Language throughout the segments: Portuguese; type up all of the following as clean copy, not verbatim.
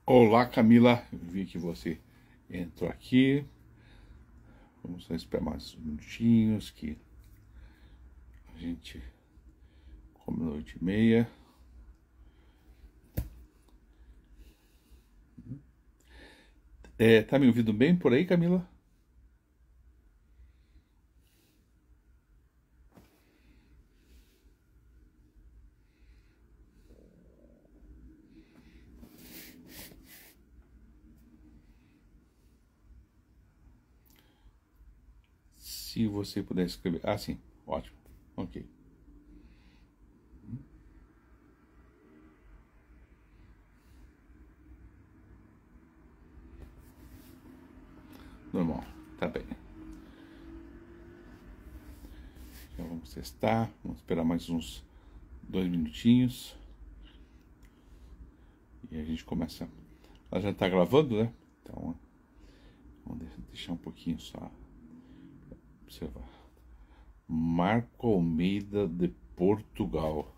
Olá, Camila. Eu vi que você entrou aqui. Vamos só esperar mais uns minutinhos que a gente combinou 8h30. Tá me ouvindo bem por aí, Camila? Se você puder escrever. Ah, sim. Ótimo. Ok. Normal. Tá bem. Então vamos testar. Vamos esperar mais uns 2 minutinhos. E a gente começa. Ela já tá gravando, né? Então, vamos deixar um pouquinho só pra observar. Marco Almeida de Portugal.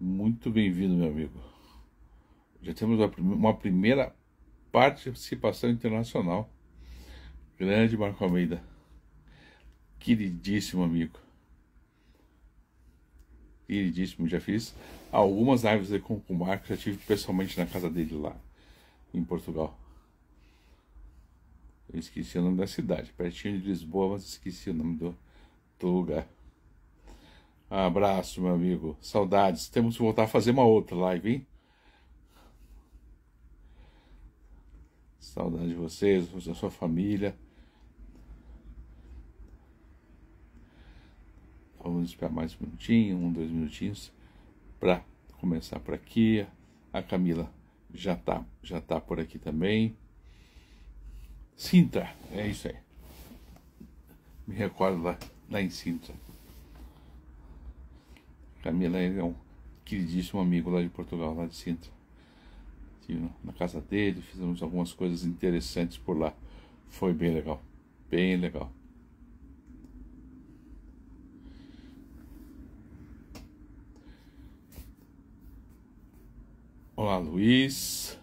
Muito bem-vindo, meu amigo. Já temos uma primeira participação internacional. Grande Marco Almeida. Queridíssimo amigo. Queridíssimo. Já fiz algumas lives aí com o Marco. Já estive pessoalmente na casa dele lá em Portugal. Eu esqueci o nome da cidade. Pertinho de Lisboa, mas esqueci o nome do lugar. Abraço, meu amigo. Saudades. Temos que voltar a fazer uma outra live, hein? Saudade de vocês, da sua família. Vamos esperar mais um minutinho, 2 minutinhos, para começar por aqui. A Camila já tá por aqui também. Sintra, é isso aí. Me recordo lá em Sintra. Camila é um queridíssimo amigo lá de Portugal, lá de Sintra. Estive na casa dele, fizemos algumas coisas interessantes por lá. Foi bem legal, bem legal. Olá, Luiz.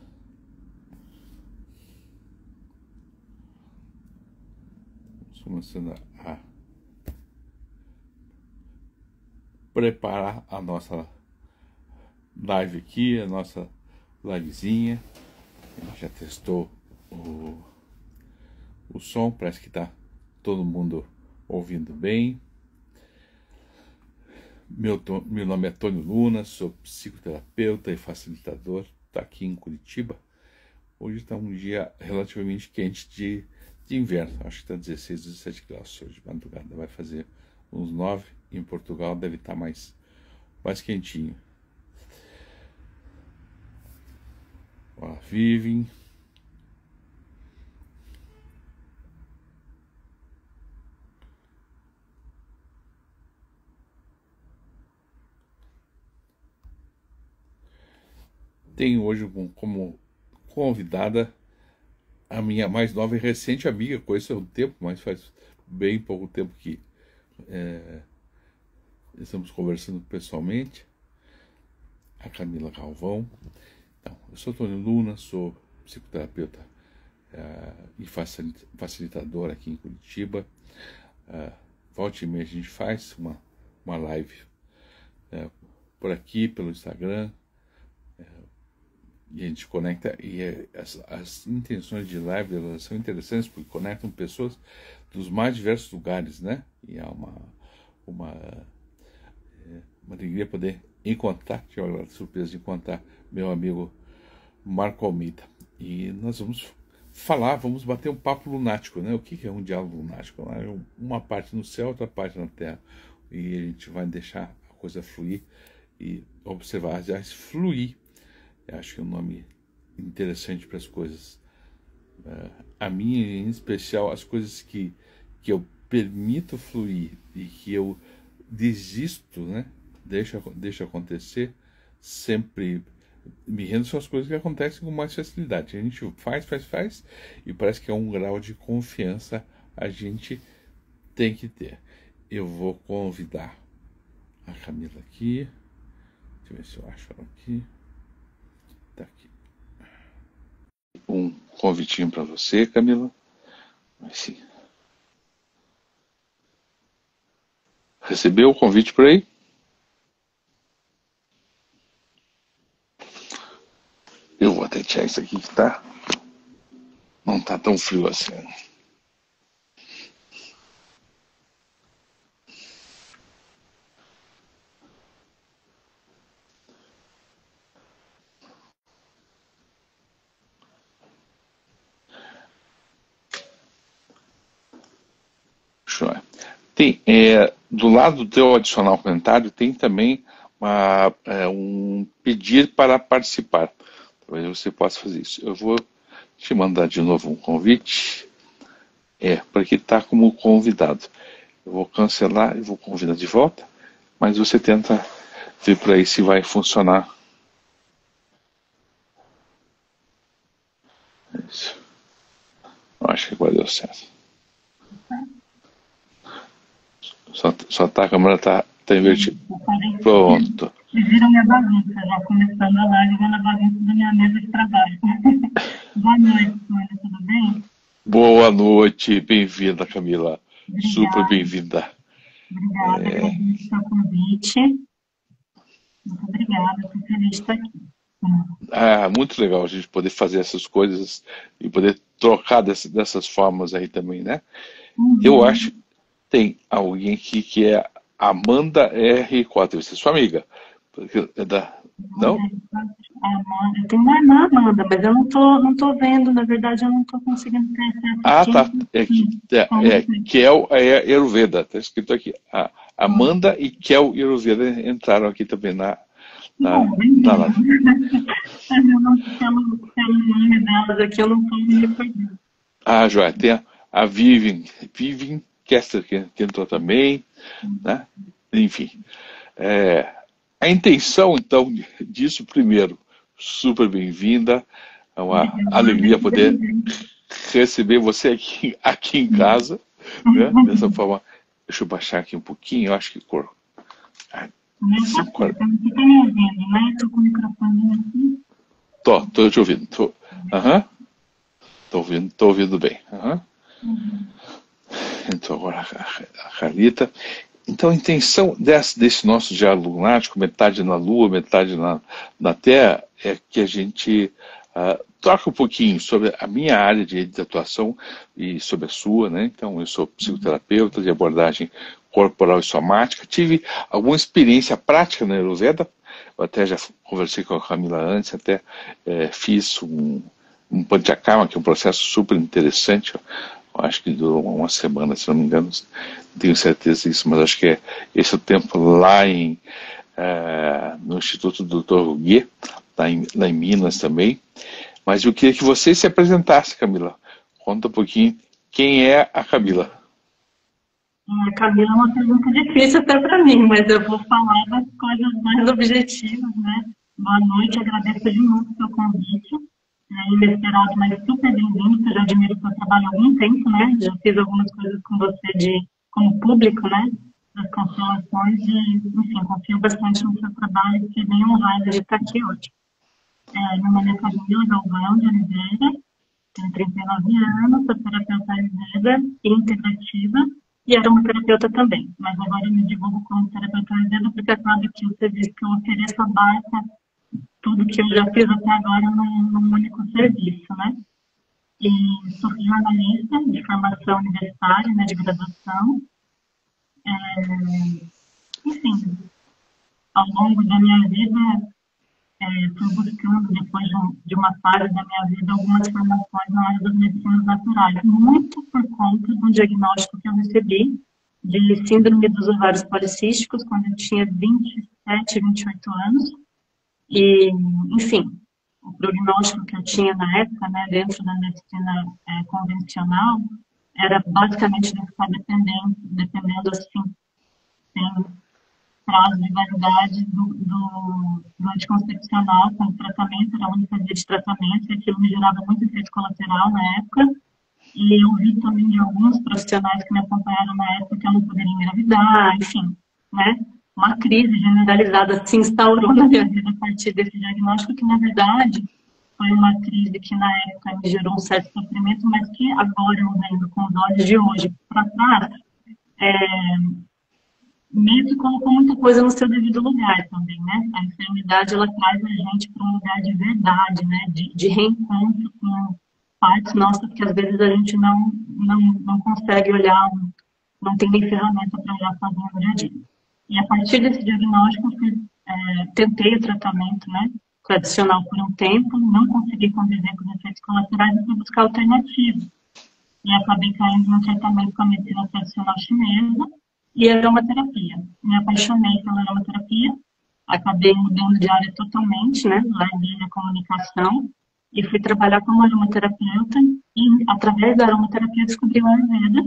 Vamos começando a preparar a nossa live aqui, a nossa livezinha. A gente já testou o som, parece que tá todo mundo ouvindo bem. Meu nome é Tônio Luna, sou psicoterapeuta e facilitador, tá aqui em Curitiba. Hoje está um dia relativamente quente de inverno, acho que está 16, 17 graus hoje de madrugada, vai fazer uns 9, em Portugal deve estar mais quentinho. Olá, Vivem. Tenho hoje como convidada a minha mais nova e recente amiga, conheço há um tempo, mas faz bem pouco tempo que estamos conversando pessoalmente, a Camila Galvão. Então, eu sou Tônio Luna, sou psicoterapeuta e facilitador aqui em Curitiba. Volta e meia a gente faz uma live por aqui, pelo Instagram, e a gente conecta, e as intenções de live elas são interessantes porque conectam pessoas dos mais diversos lugares, né? E é uma alegria poder encontrar, tive a surpresa de encontrar meu amigo Marco Almeida. E nós vamos bater um papo lunático, né? O que é um diálogo lunático? Uma parte no céu, outra parte na terra. E a gente vai deixar a coisa fluir e observar, aliás, fluir. Eu acho que é um nome interessante para as coisas. A minha, em especial, as coisas que eu permito fluir e que eu desisto, né? Deixa acontecer, sempre me rendo são as coisas que acontecem com mais facilidade. A gente faz, e parece que é um grau de confiança a gente tem que ter. Eu vou convidar a Camila aqui. Deixa eu ver se eu acho ela aqui. Tá aqui. um convitinho para você, Camila. Assim. Recebeu o convite por aí? Eu vou até tirar isso aqui que tá. Não tá tão frio assim. Joia. Tem, do lado do teu adicional comentário, tem também um pedir para participar. Talvez você possa fazer isso. Eu vou te mandar de novo um convite, porque está como convidado. Eu vou cancelar e vou convidar de volta, mas você tenta ver por aí se vai funcionar. Isso. Eu acho que agora deu certo. Só tá, a câmera tá invertida. Pronto. Vocês viram minha bagunça, já começando a live, vendo a bagunça da minha mesa de trabalho. Boa noite, Sônia, tudo bem? Boa noite, bem-vinda, Camila. Obrigada. Super bem-vinda. Obrigada, agradeço o seu convite. Muito obrigada, estou feliz de estar aqui. Muito legal a gente poder fazer essas coisas e poder trocar dessas formas aí também, né? Eu acho que tem alguém aqui que é Amanda R4, você é sua amiga. Não? Eu tenho uma irmã, Amanda, mas eu não tô vendo, na verdade eu não estou conseguindo ter acesso tá. Kel Ayurveda, está escrito aqui. Amanda e Kel Ayurveda entraram aqui também na live. Pelo nome delas aqui, eu não estou me recordando. Joia, tem a Vivian Kester que entrou também, né? Enfim. A intenção, então, disso, primeiro, super bem-vinda, é uma alegria poder receber você aqui em casa, né? Dessa forma. Deixa eu baixar aqui um pouquinho, eu acho que cor. Você está me ouvindo, né? Estou com o microfone aqui. Tô te ouvindo. Tô ouvindo bem. Então, agora a Carlita. Então, a intenção desse nosso diálogo lunático, metade na Lua, metade na Terra, é que a gente troque um pouquinho sobre a minha área de atuação e sobre a sua, né? Então, eu sou psicoterapeuta de abordagem corporal e somática. Tive alguma experiência prática na Ayurveda. Eu até já conversei com a Camila antes, até fiz um Panchakarma, que é um processo super interessante. Eu acho que durou uma semana, se não me engano. Não tenho certeza disso, mas acho que é esse o tempo lá no Instituto do Dr. Ruguet, lá em Minas também. Mas eu queria que você se apresentasse, Camila. Conta um pouquinho quem é a Camila. A Camila é uma pergunta difícil até para mim, mas eu vou falar das coisas mais objetivas, né? Boa noite, agradeço de novo o seu convite. Inesperado, mas super bem-vindo, eu já admiro o seu trabalho há algum tempo, né? Já fiz algumas coisas com você como público, né? Das constelações e, enfim, confio bastante no seu trabalho e fiquei bem honrada de estar aqui hoje. Meu nome é Camila Galvão de Oliveira, tenho 39 anos, sou terapeuta Ayurveda e integrativa e aromaterapeuta também, mas agora eu me divulgo como terapeuta Ayurveda porque acaba que o serviço que eu ofereço abarca tudo que eu já fiz até agora num único serviço, né? E sou jornalista de formação universitária, né, de graduação. Enfim, ao longo da minha vida, fui buscando, depois de uma fase da minha vida, algumas formações na área das medicinas naturais, muito por conta de um diagnóstico que eu recebi de síndrome dos ovários policísticos, quando eu tinha 27, 28 anos. E, enfim, o prognóstico que eu tinha na época, né, dentro da medicina convencional, era basicamente de ficar dependendo assim, tem prazo de validade do anticoncepcional como tratamento, era a única via de tratamento, e aquilo me gerava muito efeito colateral na época. E eu vi também de alguns profissionais que me acompanharam na época que eu não poderia engravidar, enfim, né? Uma crise generalizada se instaurou na minha vida a partir desse diagnóstico, que na verdade foi uma crise que na época me gerou um certo sofrimento, mas que agora, eu vendo com os olhos de hoje para trás, meio que colocou muita coisa no seu devido lugar também, né? A enfermidade, ela traz a gente para um lugar de verdade, né? De reencontro com partes nossas que às vezes a gente não consegue olhar, não tem nem ferramenta para olhar sozinho no dia a dia. E a partir desse diagnóstico, eu tentei o tratamento, né? Tradicional por um tempo, não consegui conviver com os efeitos colaterais e fui buscar alternativas. E acabei caindo no tratamento com a medicina tradicional chinesa e aromaterapia. Me apaixonei pela aromaterapia, acabei mudando de área totalmente, né? Larguei a comunicação e fui trabalhar como aromaterapeuta e, através da aromaterapia, descobri o Ayurveda.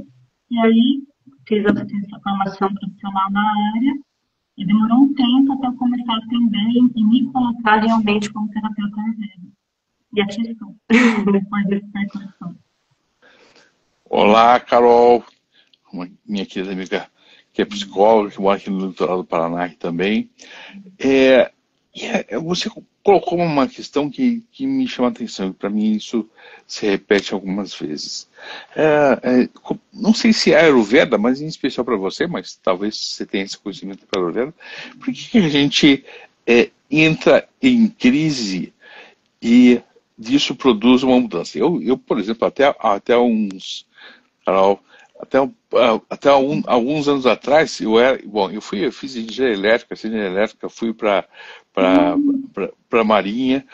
E aí, fiz a formação profissional na área e demorou um tempo até eu começar a atender e me colocar realmente como terapeuta Ayurveda. E aqui estou, depois desse percurso. Olá, Carol, minha querida amiga que é psicóloga, que mora aqui no litoral do Paraná também. Você colocou uma questão que me chama a atenção, e para mim isso se repete algumas vezes. Não sei se é Ayurveda, mas em especial para você, mas talvez você tenha esse conhecimento para Ayurveda. Por que a gente entra em crise e disso produz uma mudança? Eu por exemplo, até uns... Carol, até alguns anos atrás, eu fiz engenharia elétrica, fui para a Marinha,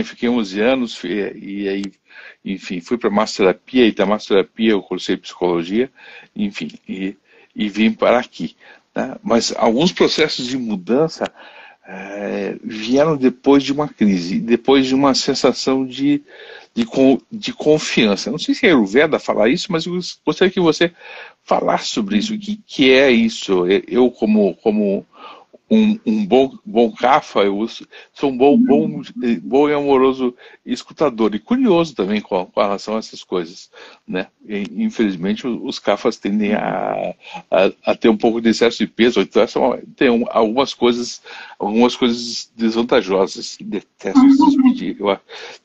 fiquei 11 anos, e aí, enfim, fui para massoterapia, e da massoterapia eu cursei psicologia, enfim, e vim para aqui, né? Mas alguns processos de mudança vieram depois de uma crise, depois de uma sensação de confiança. Não sei se é Ayurveda falar isso, mas eu gostaria que você falasse sobre isso. O que é isso? Eu, como um bom cafa, eu sou um bom e amoroso escutador, e curioso também com relação a essas coisas, né? Infelizmente, os cafas tendem a ter um pouco de excesso de peso, então tem algumas coisas desvantajosas. Detesto se despedir.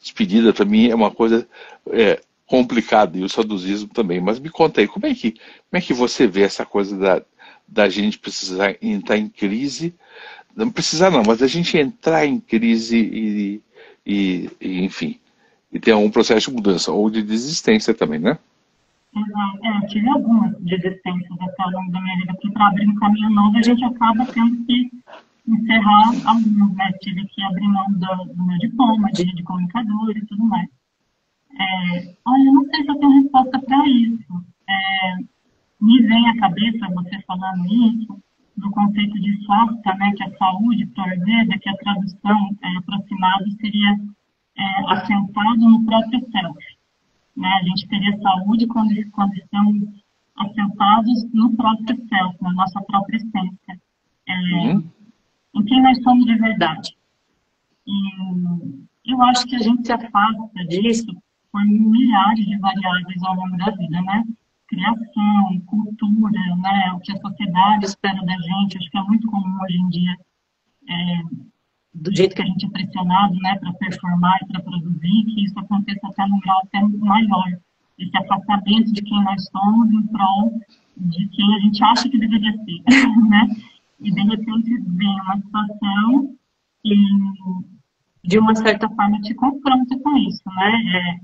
Despedida, para mim, é uma coisa complicada, e o saudosismo também. Mas me conta aí, como é que você vê essa coisa da gente precisar entrar em crise, não precisar não, mas a gente entrar em crise enfim, e ter um processo de mudança, ou de desistência também, né? Exato. Eu tive algumas desistências até ao longo da minha vida, porque para abrir um caminho novo a gente acaba tendo que encerrar algumas, né? Tive que abrir mão do meu diploma de comunicador e tudo mais. Olha, eu não sei se eu tenho resposta para isso. Me vem à cabeça, você falando isso, do conceito de swasta, né, que é saúde para o Ayurveda, que a tradução aproximada seria assentado no próprio self. Né? A gente teria saúde quando estamos assentados no próprio self, na nossa própria essência. Em quem nós somos de verdade. E eu acho que a gente se afasta disso por milhares de variáveis ao longo da vida, né? Criação, cultura, né? O que a sociedade espera da gente. Acho que é muito comum hoje em dia, do jeito que a gente é pressionado, né, para performar e para produzir, que isso aconteça até num grau até maior. Esse afastamento de quem nós somos em prol de quem a gente acha que deveria ser, né? E de repente vem uma situação que, de uma certa forma, te confronta com isso, né?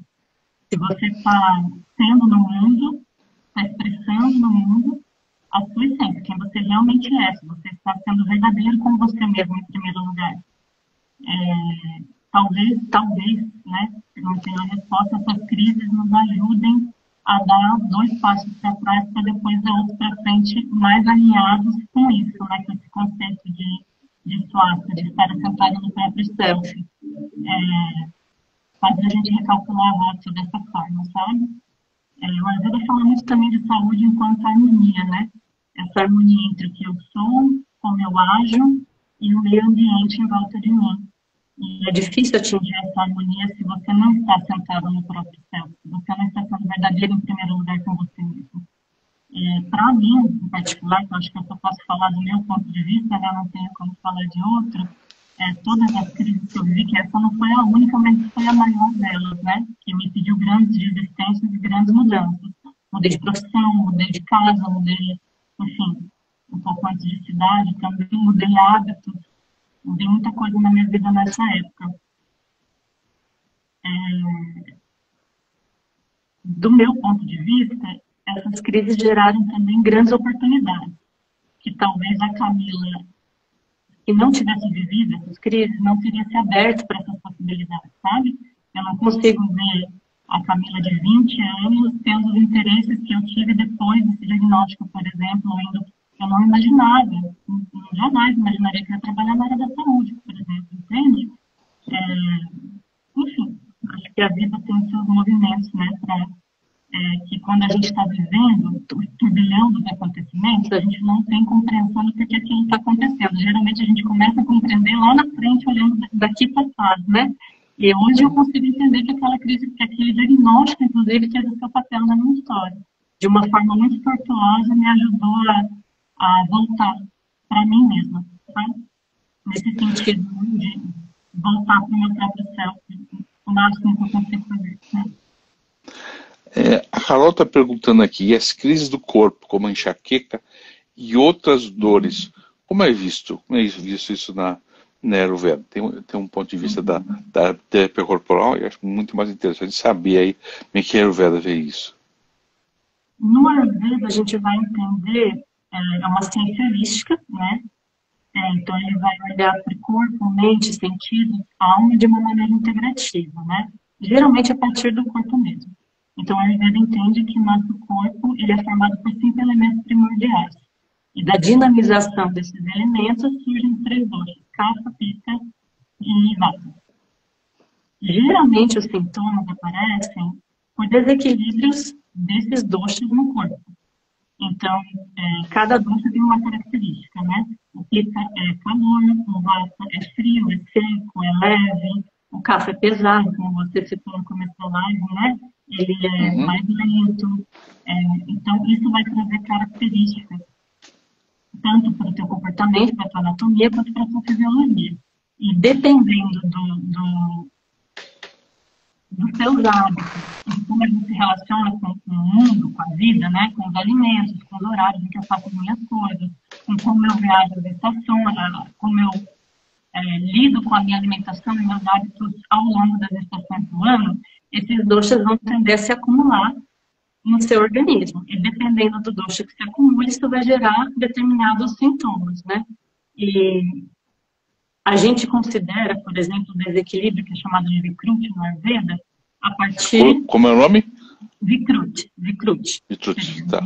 Se você está sendo no mundo, está expressando no mundo a sua essência, quem você realmente é, se você está sendo verdadeiro com você mesmo em primeiro lugar. Talvez, né, não tenho a resposta, essas crises nos ajudem a dar 2 passos para trás para depois dar outros para frente, mais alinhados com isso, né, com esse conceito de swasta, de estar assentado no próprio self. Fazer a gente recalcular a rota dessa forma, sabe? O Ayurveda fala muito também de saúde enquanto harmonia, né? Essa harmonia entre o que eu sou, como eu ajo e o meio ambiente em volta de mim. E é difícil atingir essa harmonia se você não está sentado no próprio self, se você não está sendo verdadeiro em primeiro lugar com você mesmo. Para mim, em particular, que eu acho que eu só posso falar do meu ponto de vista, né? Não tenho como falar de outro, todas as crises que eu vivi, que essa não foi a única, mas foi a maior delas, né? Que me pediu grandes desistências e grandes mudanças. Mudei de profissão, mudei de casa, mudei, enfim, um pouco antes de cidade também, mudei hábitos, mudei muita coisa na minha vida nessa época. Do meu ponto de vista, essas crises geraram também grandes oportunidades, que talvez a Camila, que não tivesse vivido essas crises, não teria se aberto para essas possibilidades, sabe? Eu não consigo ver a Camila de 20 anos tendo os interesses que eu tive depois desse diagnóstico, por exemplo, eu não imaginava, jamais imaginaria que eu ia trabalhar na área da saúde, por exemplo, entende? Enfim, acho que a vida tem seus movimentos, né, que quando a gente está vivendo o turbilhão dos acontecimentos, a gente não tem compreensão do porquê aquilo está acontecendo. Geralmente a gente começa a compreender lá na frente, olhando daqui para trás, né? E hoje eu consigo entender que aquela crise, que aquele diagnóstico, inclusive, teve o seu papel na minha história. De uma forma muito tortuosa, me ajudou a voltar para mim mesma, sabe? Nesse sentido, de voltar para o meu próprio self, o máximo que eu consigo fazer, né? A Carol está perguntando aqui, e as crises do corpo, como a enxaqueca e outras dores, como é visto isso na Ayurveda? Tem um ponto de vista da terapia corporal, e acho muito mais interessante saber aí como é que a Ayurveda vê isso. No Ayurveda, a gente vai entender, é uma ciência holística, né? Então, ele vai olhar para o corpo, mente, sentidos, alma de uma maneira integrativa, né? Geralmente a partir do corpo mesmo. Então, a Ayurveda entende que o nosso corpo ele é formado por 5 elementos primordiais. E da dinamização desses elementos surgem 3 doshas: Kapha, Pitta e Vata. Geralmente, os sintomas aparecem por desequilíbrios desses doshas no corpo. Então, cada dosha tem uma característica, né? O Pitta é calor, o Vata é frio, é seco, é leve, o Kapha é pesado, como você citou no começo da live, né? Ele é mais lento. Então, isso vai trazer características, tanto para o teu comportamento, para a tua anatomia, quanto para a tua fisiologia. E dependendo dos teus hábitos, e de como a gente se relaciona com o mundo, com a vida, né? Com os alimentos, com os horários em que eu faço as minhas coisas, com como eu viajo as estações, como eu lido com a minha alimentação e meus hábitos ao longo das estações do ano, esses doshas vão tender a se acumular no seu organismo. E dependendo do dosha que se acumula, isso vai gerar determinados sintomas, né? E a gente considera, por exemplo, o desequilíbrio, que é chamado de Vikruti no Ayurveda, a partir... Como é o nome? Vikruti. Tá.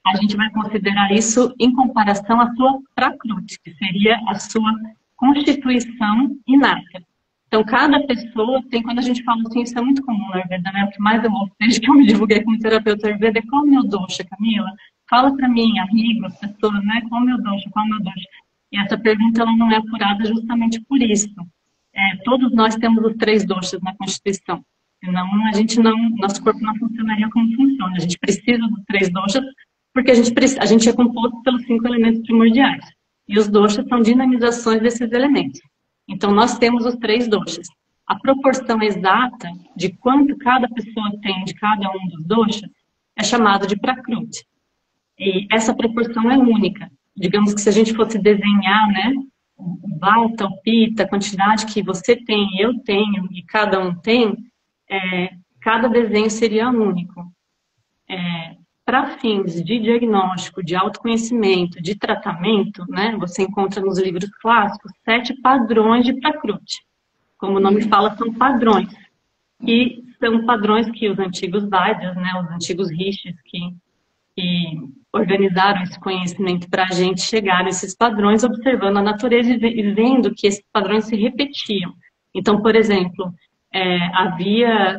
A gente vai considerar isso em comparação à sua Prakruti, que seria a sua constituição inata. Então, cada pessoa tem, quando a gente fala assim, isso é muito comum na Ayurveda, né? O que mais eu ouço desde que eu me divulguei como terapeuta Ayurveda é: qual é o meu dosha, Camila? Fala para mim, amigo, pessoa, né? Qual é o meu dosha? E essa pergunta ela não é apurada justamente por isso. Todos nós temos os 3 doshas na Constituição. Senão, nosso corpo não funcionaria como funciona. A gente precisa dos 3 doshas, porque a gente é composto pelos 5 elementos primordiais. E os doshas são dinamizações desses elementos. Então, nós temos os 3 doshas. A proporção exata de quanto cada pessoa tem de cada um dos doshas é chamado de Prakruti. E essa proporção é única. Digamos que se a gente fosse desenhar, né, o Vata, o Pitta, a quantidade que você tem, eu tenho e cada um tem, cada desenho seria único. Para fins de diagnóstico, de autoconhecimento, de tratamento, né, você encontra nos livros clássicos 7 padrões de Prakruti. Como o nome fala, são padrões. E são padrões que os antigos Vaidyas, né, os antigos rishis que organizaram esse conhecimento para a gente chegar nesses padrões, observando a natureza e vendo que esses padrões se repetiam. Então, por exemplo, havia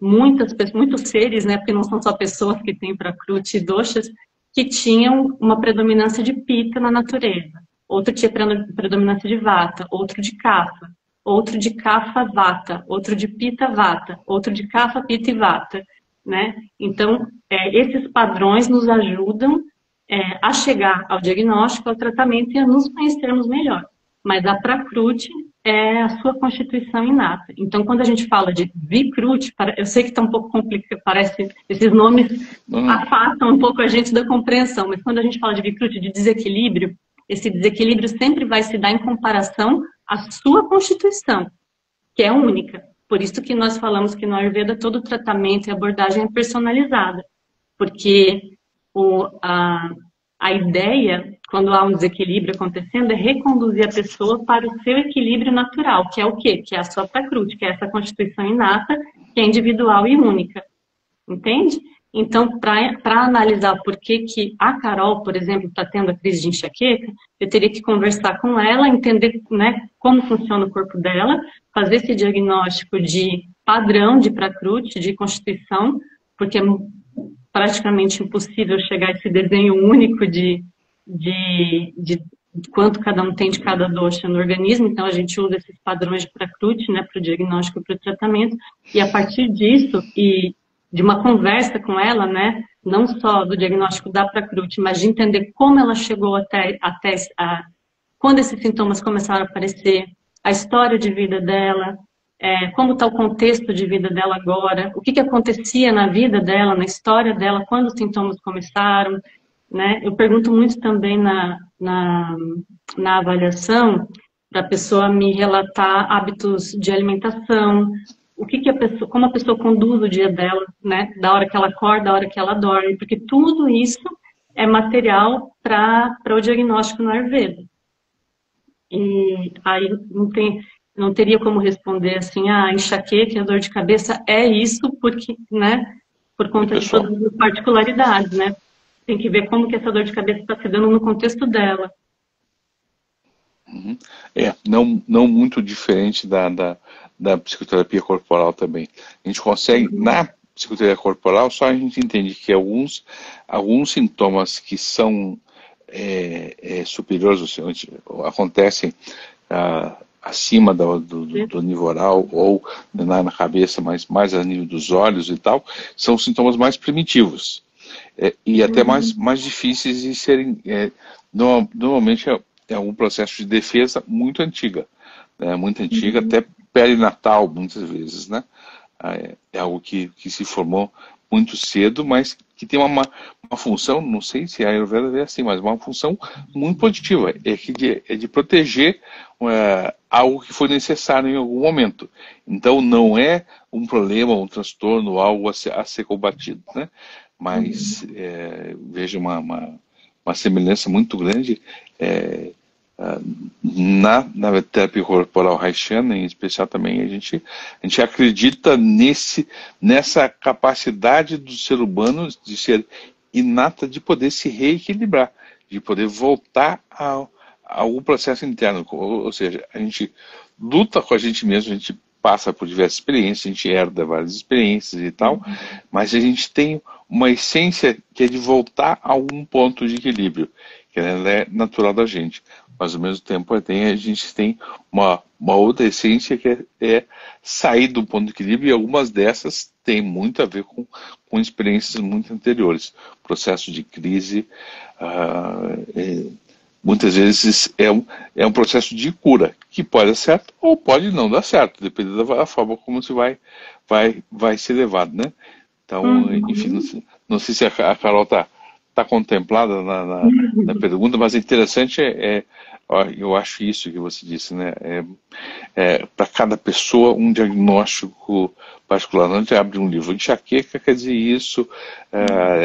muitos seres, né, porque não são só pessoas que têm Prakruti e doshas, que tinham uma predominância de Pitta na natureza. Outro tinha predominância de Vata, outro de Kapha, outro de Kapha Vata, outro de Pitta Vata, outro de Kapha Pitta e Vata, né? Então, esses padrões nos ajudam a chegar ao diagnóstico, ao tratamento e a nos conhecermos melhor. Mas a Prakriti é a sua constituição inata. Então, quando a gente fala de Vikruti, eu sei que está um pouco complicado, parece, esses nomes afastam um pouco a gente da compreensão, mas quando a gente fala de Vikruti, de desequilíbrio, esse desequilíbrio sempre vai se dar em comparação à sua constituição, que é única. Por isso que nós falamos que no Ayurveda todo tratamento e abordagem é personalizada, porque a ideia, quando há um desequilíbrio acontecendo, é reconduzir a pessoa para o seu equilíbrio natural, que é o quê? Que é a sua Prakriti, que é essa constituição inata, que é individual e única. Entende? Então, para analisar por que a Carol, por exemplo, está tendo a crise de enxaqueca, eu teria que conversar com ela, entender, né, como funciona o corpo dela, fazer esse diagnóstico de padrão de Prakriti, de constituição, porque é praticamente impossível chegar a esse desenho único de quanto cada um tem de cada dosha no organismo. Então, a gente usa esses padrões de Prakriti, né, para o diagnóstico e para o tratamento, e a partir disso, e de uma conversa com ela, né, não só do diagnóstico da Prakriti, mas de entender como ela chegou até quando esses sintomas começaram a aparecer, a história de vida dela, como está o contexto de vida dela agora, o que acontecia na vida dela, na história dela, quando os sintomas começaram, né? Eu pergunto muito também na avaliação para a pessoa me relatar hábitos de alimentação, como a pessoa conduz o dia dela, né? Da hora que ela acorda, da hora que ela dorme, porque tudo isso é material para o diagnóstico no Ayurveda. E aí não teria como responder assim, enxaqueca, a dor de cabeça é isso, porque, né, por conta de todas as particularidades, né? Tem que ver como que essa dor de cabeça está se dando no contexto dela. Não muito diferente da psicoterapia corporal também. A gente consegue, na psicoterapia corporal, só a gente entende que alguns sintomas que são superiores, ou seja, acontecem acima do nível oral ou na cabeça, mas mais a nível dos olhos e tal, são sintomas mais primitivos e até mais difíceis de serem. Normalmente é um processo de defesa muito antiga, né? Muito antiga, até perinatal muitas vezes, né? É algo que se formou muito cedo, mas que tem uma função, não sei se a Ayurveda é assim, mas uma função muito positiva, é de proteger algo que foi necessário em algum momento. Então não é um problema, um transtorno, algo a ser combatido, né? Mas vejo uma semelhança muito grande na terapia corporal haitiana, em especial também, a gente acredita nessa capacidade do ser humano de ser inata, de poder se reequilibrar, de poder voltar a algum processo interno, ou seja, a gente luta com a gente mesmo, a gente passa por diversas experiências, a gente herda várias experiências e tal, mas a gente tem uma essência que é de voltar a algum ponto de equilíbrio, que ela é natural da gente. Mas ao mesmo tempo a gente tem uma outra essência que é sair do ponto de equilíbrio, e algumas dessas têm muito a ver com experiências muito anteriores. Processo de crise, muitas vezes é um processo de cura, que pode dar certo ou pode não dar certo, dependendo da forma como se vai ser levado, né? Então, enfim, não sei se a Carol está contemplada na pergunta, mas é interessante eu acho isso que você disse, né? Para cada pessoa um diagnóstico particular. Não, a gente abre um livro, enxaqueca quer dizer isso,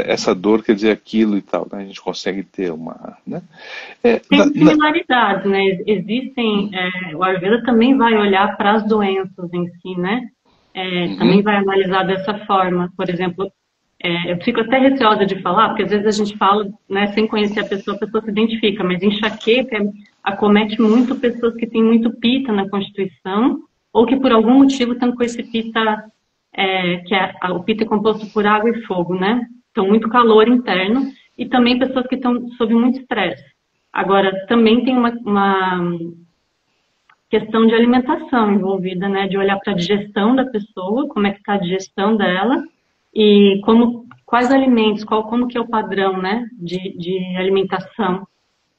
essa dor quer dizer aquilo e tal, né? A gente consegue ter uma, né? Tem similaridades, né? Existem, o Ayurveda também vai olhar para as doenças em si, né? Também vai analisar dessa forma. Por exemplo, eu fico até receosa de falar, porque às vezes a gente fala, né, sem conhecer a pessoa se identifica, mas enxaqueca acomete muito pessoas que têm muito pita na constituição, ou que por algum motivo estão com esse pita, o pita é composto por água e fogo, né? Então, muito calor interno, e também pessoas que estão sob muito estresse. Agora, também tem uma questão de alimentação envolvida, né? De olhar para a digestão da pessoa, como é que está a digestão dela, e como quais alimentos, como que é o padrão, né, de alimentação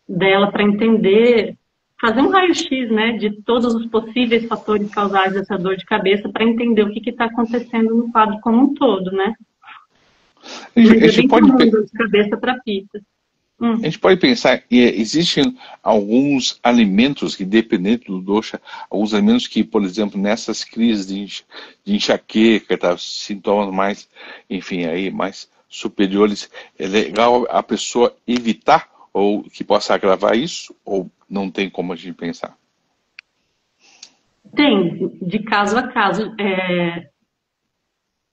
dela, para entender, fazer um raio-x, né, de todos os possíveis fatores causais dessa dor de cabeça, para entender o que está acontecendo no quadro como um todo, né. Mas é bem comum dor de cabeça para pitas. A gente pode pensar, existem alguns alimentos que, dependendo do dosha, alguns alimentos que, por exemplo, nessas crises de enxaqueca, tá, sintomas mais, enfim, aí mais superiores, é legal a pessoa evitar ou que possa agravar isso, ou não tem como a gente pensar? Tem, de caso a caso.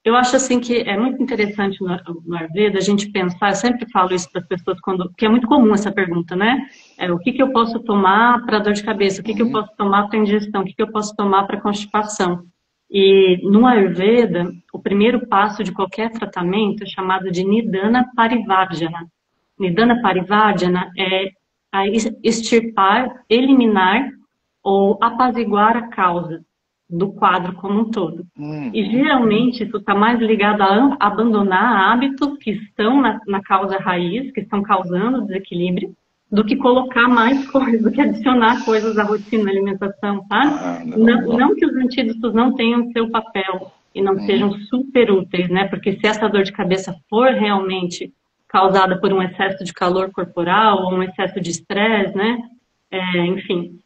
Eu acho assim que é muito interessante no Ayurveda a gente pensar, eu sempre falo isso para as pessoas, que é muito comum essa pergunta, né? O que eu posso tomar para dor de cabeça? O que eu posso tomar para indigestão? O que eu posso tomar para constipação? E no Ayurveda, o primeiro passo de qualquer tratamento é chamado de Nidana Parivarjana. Nidana Parivarjana é a extirpar, eliminar ou apaziguar a causa do quadro como um todo. E geralmente isso está mais ligado a abandonar hábitos que estão na causa raiz, que estão causando desequilíbrio, do que colocar mais coisas, do que adicionar coisas à rotina da alimentação, tá? Não que os antídotos não tenham seu papel e não sejam super úteis, né? Porque se essa dor de cabeça for realmente causada por um excesso de calor corporal ou um excesso de estresse, né? Enfim,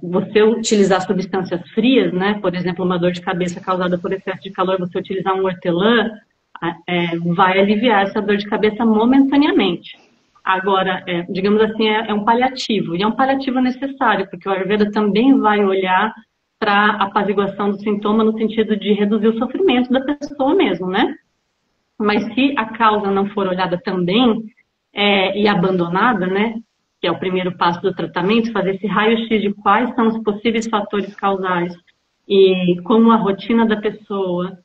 você utilizar substâncias frias, né? Por exemplo, uma dor de cabeça causada por excesso de calor, você utilizar um hortelã, vai aliviar essa dor de cabeça momentaneamente. Agora, digamos assim, é um paliativo, e é um paliativo necessário, porque o Ayurveda também vai olhar para a apaziguação do sintoma no sentido de reduzir o sofrimento da pessoa mesmo, né? Mas se a causa não for olhada também e abandonada, né? Que é o primeiro passo do tratamento, fazer esse raio-x de quais são os possíveis fatores causais e como a rotina da pessoa,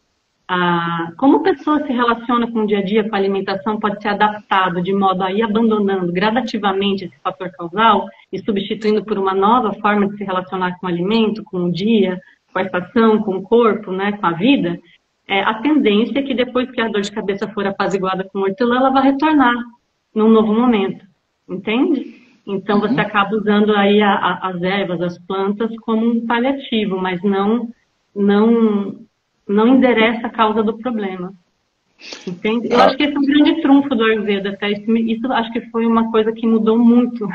como a pessoa se relaciona com o dia a dia, com a alimentação, pode ser adaptado de modo a ir abandonando gradativamente esse fator causal e substituindo por uma nova forma de se relacionar com o alimento, com o dia, com a estação, com o corpo, né, com a vida. A tendência é que depois que a dor de cabeça for apaziguada com hortelã, ela vai retornar num novo momento, entende? Então você acaba usando aí as ervas, as plantas como um paliativo, mas não endereça a causa do problema. Entende? Eu acho que esse é um grande trunfo do Ayurveda, até isso acho que foi uma coisa que mudou muito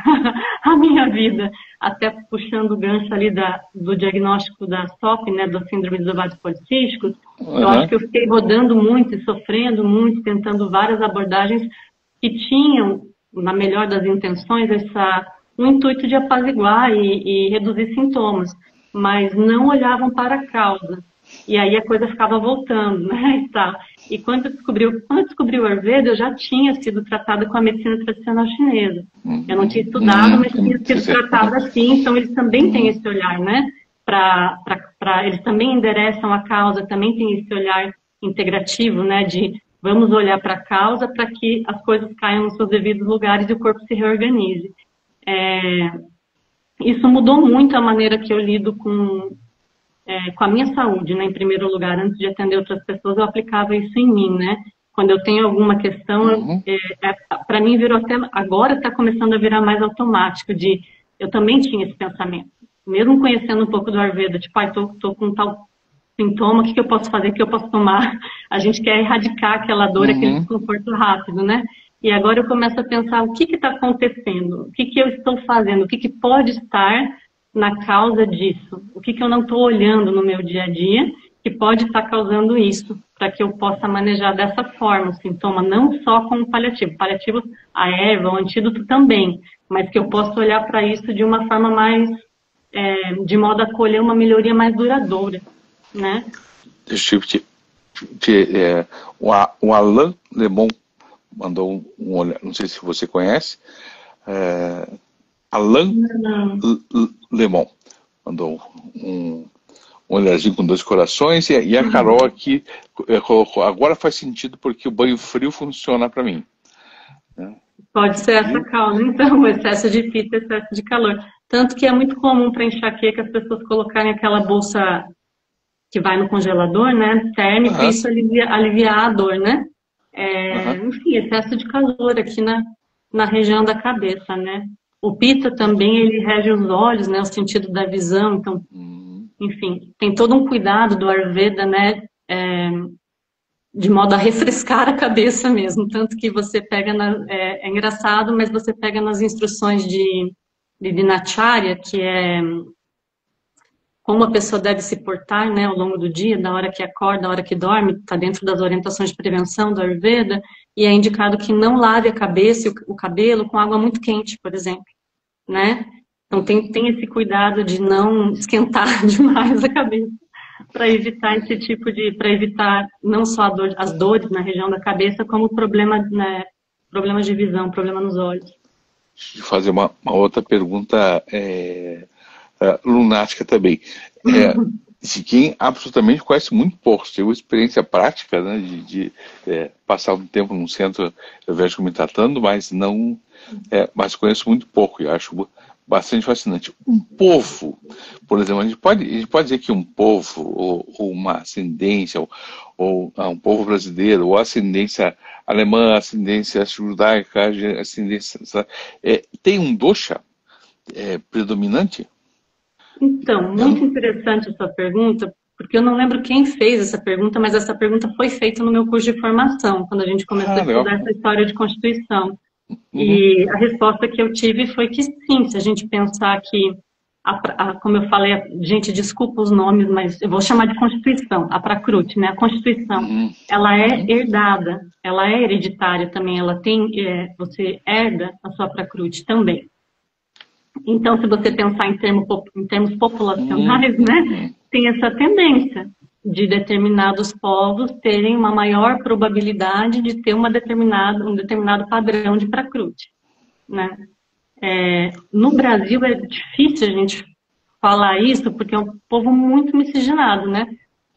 a minha vida, até puxando o gancho ali do diagnóstico da SOP, né, do síndrome dos ovários policísticos. Eu acho que eu fiquei rodando muito e sofrendo muito, tentando várias abordagens que tinham, na melhor das intenções, um intuito de apaziguar e reduzir sintomas, mas não olhavam para a causa. E aí a coisa ficava voltando, né, e tal. E quando eu descobri o Ayurveda, eu já tinha sido tratada com a medicina tradicional chinesa. Eu não tinha estudado, mas tinha sido tratada assim, então eles também têm esse olhar, né, eles também endereçam a causa, também têm esse olhar integrativo, né, de vamos olhar para a causa para que as coisas caiam nos seus devidos lugares e o corpo se reorganize. Isso mudou muito a maneira que eu lido com a minha saúde, né? Em primeiro lugar, antes de atender outras pessoas, eu aplicava isso em mim, né? Quando eu tenho alguma questão, para mim virou até, agora está começando a virar mais automático, eu também tinha esse pensamento. Mesmo conhecendo um pouco do Ayurveda, tipo, tô com tal sintoma, o que eu posso fazer, o que eu posso tomar? A gente quer erradicar aquela dor, aquele desconforto rápido, né? E agora eu começo a pensar o que está acontecendo, o que eu estou fazendo, o que pode estar na causa disso, o que eu não estou olhando no meu dia a dia que pode estar causando isso, para que eu possa manejar dessa forma o sintoma, não só como paliativo. Paliativo, a erva, o antídoto também, mas que eu possa olhar para isso de uma forma mais, de modo a colher uma melhoria mais duradoura, né? O Alain Lemon mandou um olhar, não sei se você conhece, Alain Lemon mandou um olharzinho com 2 corações, e a Carol aqui colocou, agora faz sentido porque o banho frio funciona para mim. Pode ser essa causa, então, o excesso de pita, excesso de calor. Tanto que é muito comum para enxaqueca as pessoas colocarem aquela bolsa que vai no congelador, né, térmico, e isso aliviar a dor, né? Aham. Enfim, excesso de calor aqui na região da cabeça, né? O Pitta também, ele rege os olhos, né? O sentido da visão, então, Uhum. enfim, tem todo um cuidado do Ayurveda, né? De modo a refrescar a cabeça mesmo, tanto que você pega, é engraçado, mas você pega nas instruções de Dinacharya, que é como a pessoa deve se portar, né, ao longo do dia, da hora que acorda, da hora que dorme, está dentro das orientações de prevenção do Ayurveda, e é indicado que não lave a cabeça e o cabelo com água muito quente, por exemplo, né? Então tem esse cuidado de não esquentar demais a cabeça para evitar esse tipo para evitar não só as dores na região da cabeça, como problema, né, problemas de visão, problema nos olhos. Deixa eu fazer uma outra pergunta lunática também. É, de quem absolutamente conhece muito pouco, teve uma experiência prática, né, de passar um tempo num centro evangélico me tratando, mas não, mas conheço muito pouco e acho bastante fascinante. Um povo, por exemplo, a gente pode dizer que um povo, ou uma ascendência, ou um povo brasileiro, ou ascendência alemã, ascendência judaica, ascendência, tem um dosha predominante? Então, Eu muito não- interessante essa pergunta, porque eu não lembro quem fez essa pergunta, mas essa pergunta foi feita no meu curso de formação, quando a gente começou a Legal. estudar essa história de Constituição. Uhum, E a resposta que eu tive foi que sim, se a gente pensar que, como eu falei, gente, desculpa os nomes, mas eu vou chamar de Constituição, a Prakruti, né? A Constituição, uhum, ela é uhum, herdada, ela é hereditária também, ela tem, você herda a sua Prakruti também. Então, se você pensar em termos populacionais, né, uhum, tem essa tendência de determinados povos terem uma maior probabilidade de ter um determinado padrão de Prakruti, né? No Brasil é difícil a gente falar isso porque é um povo muito miscigenado, né?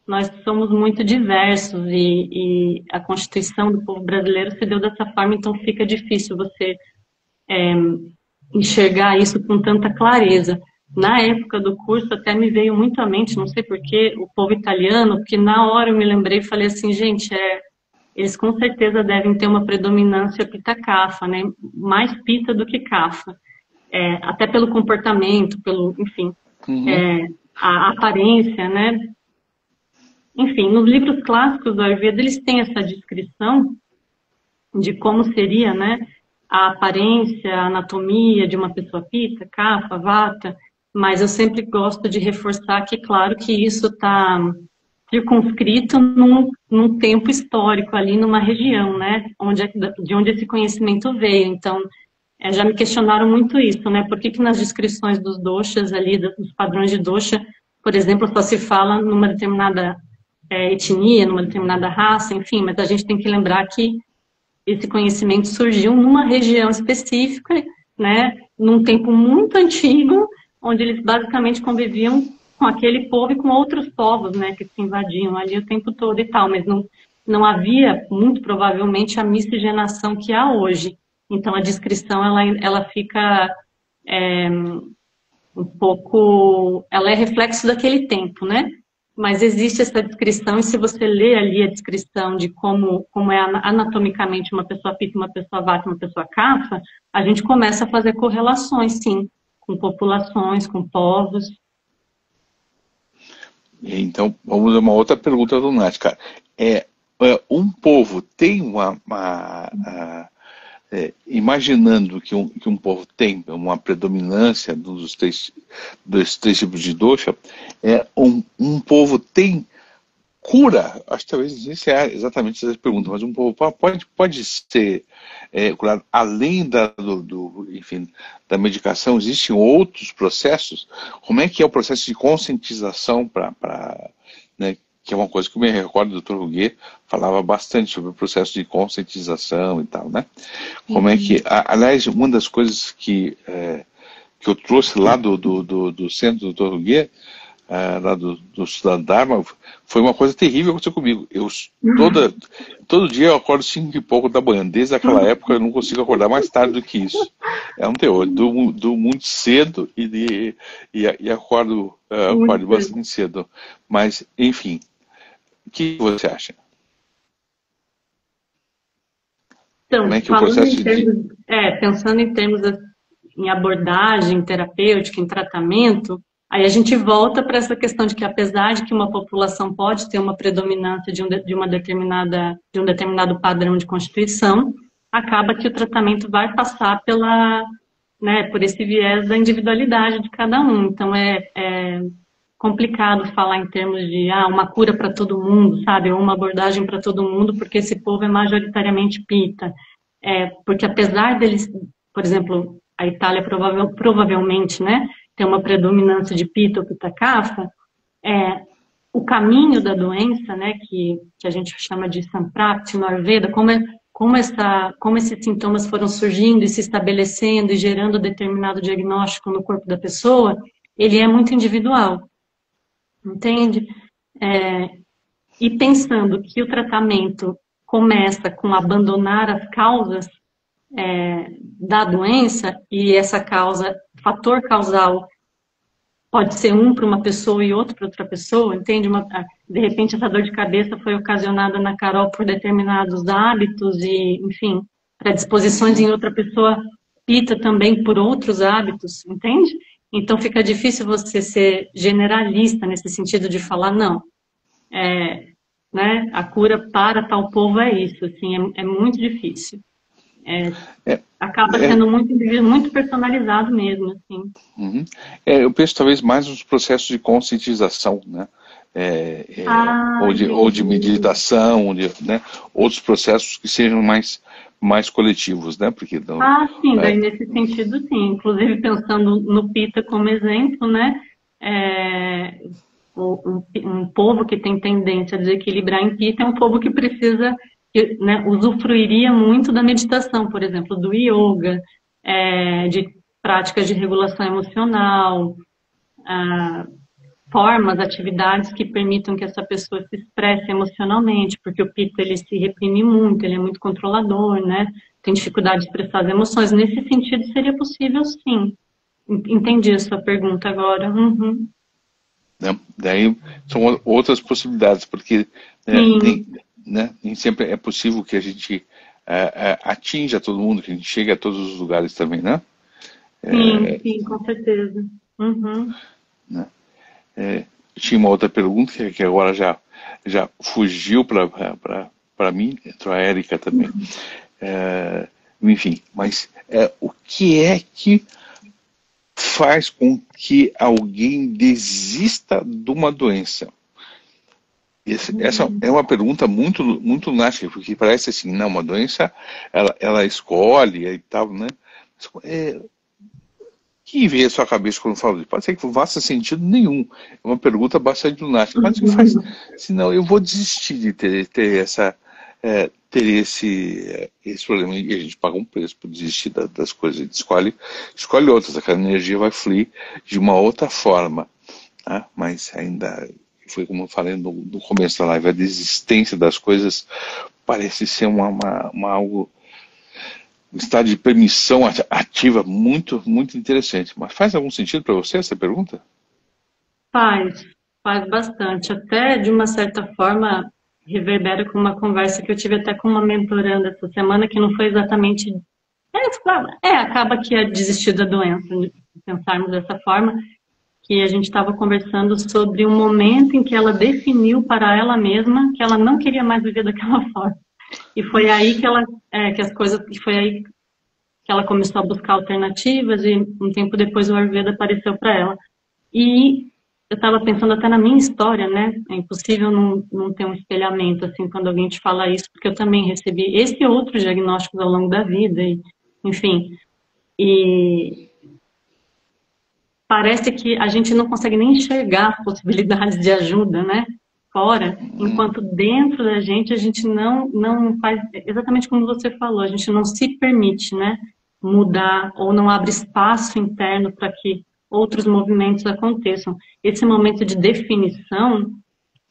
Nós somos muito diversos e a constituição do povo brasileiro se deu dessa forma, então fica difícil você enxergar isso com tanta clareza. Na época do curso até me veio muito à mente, não sei porquê, o povo italiano, porque na hora eu me lembrei e falei assim, gente, eles com certeza devem ter uma predominância pita-cafa, né? Mais pita do que cafa. Até pelo comportamento, enfim, uhum. a aparência, né? Enfim, nos livros clássicos do Ayurveda, eles têm essa descrição de como seria, né, a aparência, a anatomia de uma pessoa pita, kapha, vata, mas eu sempre gosto de reforçar que, claro, que isso está circunscrito num tempo histórico ali, numa região, né, de onde esse conhecimento veio. Então, já me questionaram muito isso, né, por que nas descrições dos doshas ali, dos padrões de dosha, por exemplo, só se fala numa determinada etnia, numa determinada raça, enfim, mas a gente tem que lembrar que esse conhecimento surgiu numa região específica, né, num tempo muito antigo, onde eles basicamente conviviam com aquele povo e com outros povos, né, que se invadiam ali o tempo todo e tal, mas não havia, muito provavelmente, a miscigenação que há hoje. Então, a descrição, ela fica um pouco... Ela é reflexo daquele tempo, né? Mas existe essa descrição, e se você lê ali a descrição de como é anatomicamente uma pessoa pita, uma pessoa vata, uma pessoa kapha, a gente começa a fazer correlações, sim, com populações, com povos. Então, vamos a uma outra pergunta do Nath, cara. Um povo tem imaginando que um povo tem uma predominância dos três tipos de dosha, um povo tem cura, acho que talvez isso é exatamente essa pergunta, mas um povo pode ser curado além enfim, da medicação, existem outros processos? Como é que é o processo de conscientização né, que é uma coisa que eu me recordo do Dr. Ruguet falava bastante sobre o processo de conscientização e tal, né? Como é que, aliás, uma das coisas que eu trouxe lá do centro do Dr. Ruguet, lá do Estudado Dharma, foi uma coisa terrível que aconteceu comigo. Todo dia eu acordo 5 e pouco da manhã. Desde aquela época eu não consigo acordar mais tarde do que isso. É um terror. Durmo muito cedo e acordo Muito. bastante cedo. Mas, enfim, o que você acha? Então, Como é que é o falando processo em de... termos, pensando em termos em abordagem terapêutica, em tratamento, aí a gente volta para essa questão de que, apesar de que uma população pode ter uma predominância de um determinado padrão de constituição, acaba que o tratamento vai passar por esse viés da individualidade de cada um. Então, é complicado falar em termos de uma cura para todo mundo, sabe? Ou uma abordagem para todo mundo, porque esse povo é majoritariamente pita. Porque apesar deles, por exemplo, a Itália provavelmente, né, tem uma predominância de pita ou pita kapha, o caminho da doença, né, que a gente chama de Samprakti no Ayurveda, como esses sintomas foram surgindo e se estabelecendo e gerando determinado diagnóstico no corpo da pessoa, ele é muito individual, entende? E pensando que o tratamento começa com abandonar as causas da doença, e essa causa, fator causal, pode ser um para uma pessoa e outro para outra pessoa, entende? De repente, essa dor de cabeça foi ocasionada na Carol por determinados hábitos e, enfim, predisposições em outra pessoa, pita também por outros hábitos, entende? Então, fica difícil você ser generalista nesse sentido de falar, não, né, a cura para tal povo é isso, assim, é muito difícil. Acaba sendo muito personalizado mesmo, assim. Uhum. Eu penso talvez mais nos processos de conscientização, né? Ou de meditação, né? Outros processos que sejam mais coletivos, né? Porque sim, daí nesse sentido, sim. Inclusive, pensando no Pitta como exemplo, né? Um povo que tem tendência a desequilibrar em Pitta é um povo que precisa, né, usufruiria muito da meditação, por exemplo, do yoga, de práticas de regulação emocional, formas, atividades que permitam que essa pessoa se expresse emocionalmente, porque o Pitta, ele se reprime muito, ele é muito controlador, né? Tem dificuldade de expressar as emoções. Nesse sentido, seria possível, sim. Entendi a sua pergunta agora. Uhum. Daí são outras possibilidades, porque nem sempre é possível que a gente atinja todo mundo, que a gente chegue a todos os lugares também, né? Sim, com certeza. Uhum. Né? Tinha uma outra pergunta que agora já fugiu para mim, entrou a Érica também. Enfim, mas o que é que faz com que alguém desista de uma doença? Essa é uma pergunta muito lunática, porque parece assim, não, uma doença, ela escolhe e tal, né? Que vê a sua cabeça quando fala isso? Pode ser que não faça sentido nenhum. É uma pergunta bastante lunática. Mas o que faz? Senão eu vou desistir de ter esse problema. E a gente paga um preço por desistir das coisas. A gente escolhe outras. Aquela energia vai fluir de uma outra forma. Tá? Mas ainda, foi como eu falei no começo da live, a desistência das coisas parece ser algo... um estado de permissão ativa muito, muito interessante. Mas faz algum sentido para você essa pergunta? Faz bastante. Até, de uma certa forma, reverbera com uma conversa que eu tive até com uma mentoranda essa semana, que não foi exatamente... acaba que é desistir da doença, pensarmos dessa forma, que a gente estava conversando sobre um momento em que ela definiu para ela mesma que ela não queria mais viver daquela forma. E foi aí foi aí que ela começou a buscar alternativas e um tempo depois o Ayurveda apareceu para ela. E eu estava pensando até na minha história, né? É impossível não ter um espelhamento assim quando alguém te fala isso, porque eu também recebi esse e outros diagnósticos ao longo da vida, enfim. E parece que a gente não consegue nem enxergar as possibilidades de ajuda, né? Fora, enquanto dentro da gente a gente não faz, exatamente como você falou, a gente não se permite, né, mudar ou não abre espaço interno para que outros movimentos aconteçam. Esse momento de definição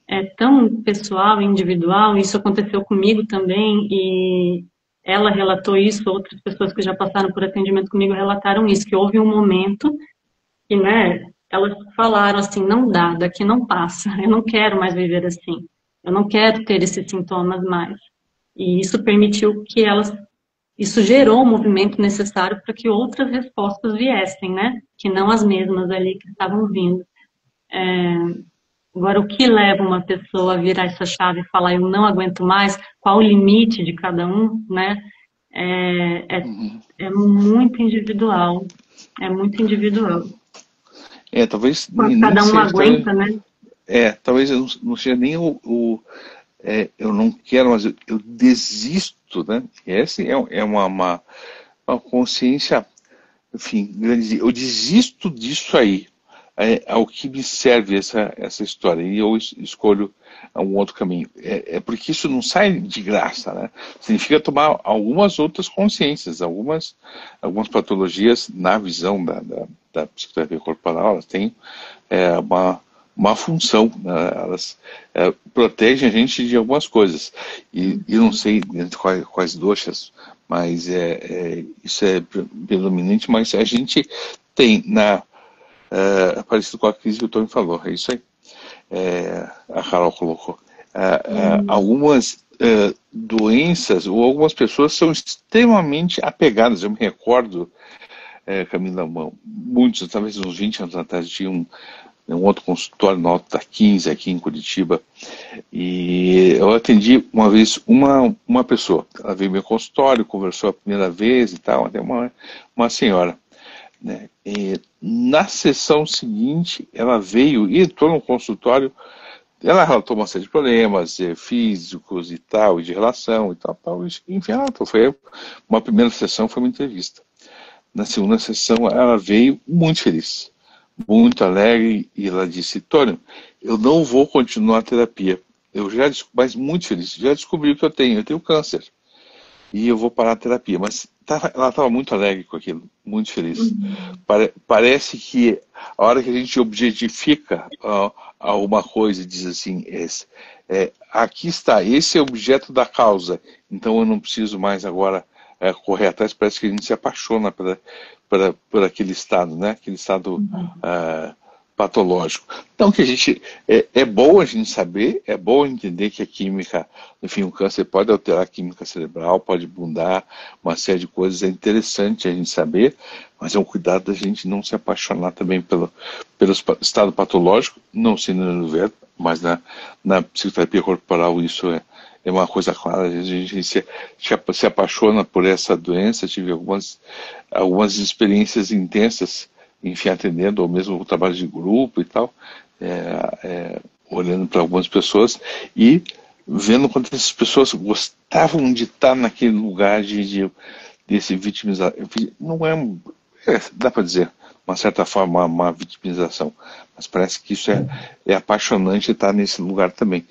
é tão pessoal e individual, isso aconteceu comigo também, e ela relatou isso, outras pessoas que já passaram por atendimento comigo relataram isso, que houve um momento que, né, elas falaram assim, não dá, daqui não passa, eu não quero mais viver assim, eu não quero ter esses sintomas mais. E isso permitiu que elas isso gerou o movimento necessário para que outras respostas viessem, né? Que não as mesmas ali que estavam vindo. Agora, o que leva uma pessoa a virar essa chave e falar eu não aguento mais, qual o limite de cada um, né? É muito individual. É muito individual. Talvez Quanto nem cada um seja. aguenta, né? Talvez eu não seja nem eu não quero, mas eu desisto, né? Essa é uma consciência, enfim, grande. Eu desisto disso aí. Ao que me serve essa história, e eu escolho um outro caminho. Porque isso não sai de graça, né? Significa tomar algumas outras consciências, algumas patologias, na visão da psicoterapia corporal, elas têm uma função, né? Elas protegem a gente de algumas coisas, e não sei quais doxas, mas isso é predominante, mas a gente tem parecido com a crise que o Tony falou, é isso aí. A Carol colocou. Algumas doenças, ou algumas pessoas são extremamente apegadas. Eu me recordo, Camila, muitos, talvez uns 20 anos atrás, tinha um outro consultório no Alto da 15, aqui em Curitiba, e eu atendi uma vez uma pessoa. Ela veio ao meu consultório, conversou a primeira vez e tal, até uma senhora, né? E na sessão seguinte, ela veio e entrou no consultório. Ela relatou uma série de problemas físicos e tal, e de relação e tal. Enfim, foi uma primeira sessão, foi uma entrevista. Na segunda sessão, ela veio muito feliz, muito alegre, e ela disse: Tônio, eu não vou continuar a terapia. Mas muito feliz, já descobri o que eu tenho câncer. E eu vou parar a terapia. Mas ela estava muito alegre com aquilo, muito feliz. Parece que a hora que a gente objetifica alguma coisa e diz assim, aqui está, esse é o objeto da causa, então eu não preciso mais agora correr atrás. Parece que a gente se apaixona por aquele estado, né? Aquele estado patológico. Então, que a gente é bom a gente saber, é bom entender que a química, enfim, o câncer pode alterar a química cerebral, pode mudar uma série de coisas. É interessante a gente saber, mas é um cuidado da gente não se apaixonar também pelo estado patológico, não sendo no Ayurveda, mas na psicoterapia corporal isso é uma coisa clara. A gente se apaixona por essa doença. Tive algumas experiências intensas, enfim, atendendo, ou mesmo o trabalho de grupo e tal, olhando para algumas pessoas e vendo quanto essas pessoas gostavam de estar naquele lugar desse vitimizar. Não dá para dizer, uma certa forma, uma vitimização, mas parece que isso é apaixonante estar nesse lugar também.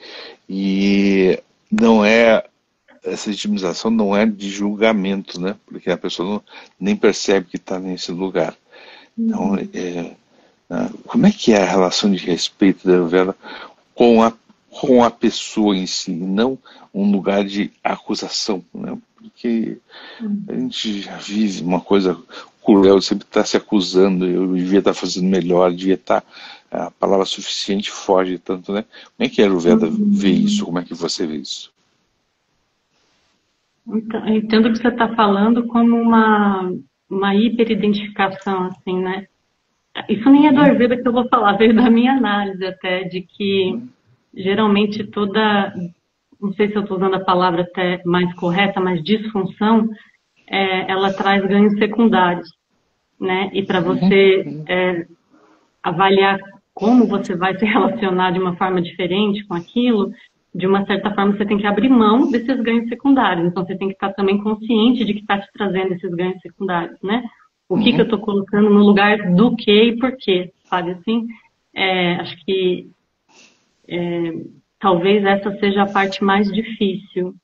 E não essa vitimização não é de julgamento, né? Porque a pessoa nem percebe que está nesse lugar. Então, como é que é a relação de respeito da Ayurveda com a pessoa em si, não um lugar de acusação, né? Porque a gente já vive uma coisa cruel, sempre está se acusando, eu devia estar fazendo melhor, devia estar, a palavra suficiente foge tanto, né? Como é que a Ayurveda vê isso? Como é que você vê isso? Então, eu entendo o que você está falando como uma hiperidentificação, assim, né? Isso nem é do Ayurveda que eu vou falar, veio da minha análise até, de que geralmente não sei se eu estou usando a palavra até mais correta, mas disfunção, ela traz ganhos secundários, né? E para você avaliar como você vai se relacionar de uma forma diferente com aquilo, de uma certa forma você tem que abrir mão desses ganhos secundários. Então você tem que estar também consciente de que está te trazendo esses ganhos secundários, né? O que eu estou colocando no lugar do que e por quê, sabe assim? Acho que talvez essa seja a parte mais difícil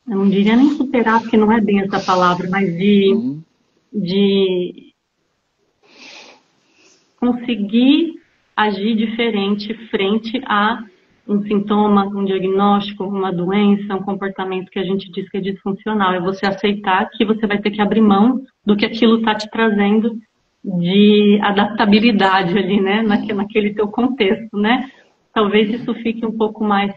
eu não diria nem superar, porque não é bem essa palavra, mas de conseguir agir diferente frente a um sintoma, um diagnóstico, uma doença, um comportamento que a gente diz que é disfuncional. É você aceitar que você vai ter que abrir mão do que aquilo está te trazendo de adaptabilidade ali, né? Naquele teu contexto, né? Talvez isso fique um pouco mais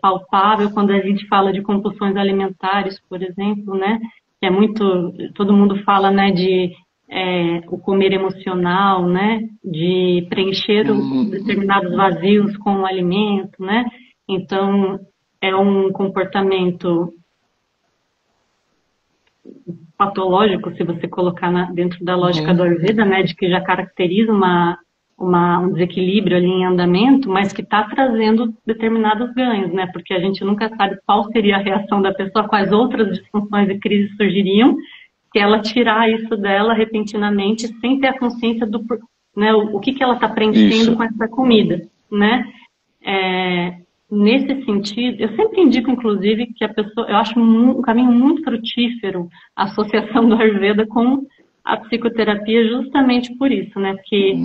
palpável quando a gente fala de compulsões alimentares, por exemplo, né? Que é muito, todo mundo fala, né, de o comer emocional, né? De preencher determinados vazios com o alimento, né? Então, é um comportamento patológico, se você colocar dentro da lógica do Ayurveda, né, de que já caracteriza um desequilíbrio ali em andamento, mas que está trazendo determinados ganhos, né, porque a gente nunca sabe qual seria a reação da pessoa, quais outras disfunções e crises surgiriam, se ela tirar isso dela repentinamente, sem ter a consciência do, né, o que ela está preenchendo com essa comida, né. Nesse sentido, eu sempre indico, inclusive, que a pessoa, eu acho um caminho muito frutífero a associação do Ayurveda com a psicoterapia, justamente por isso, né? Porque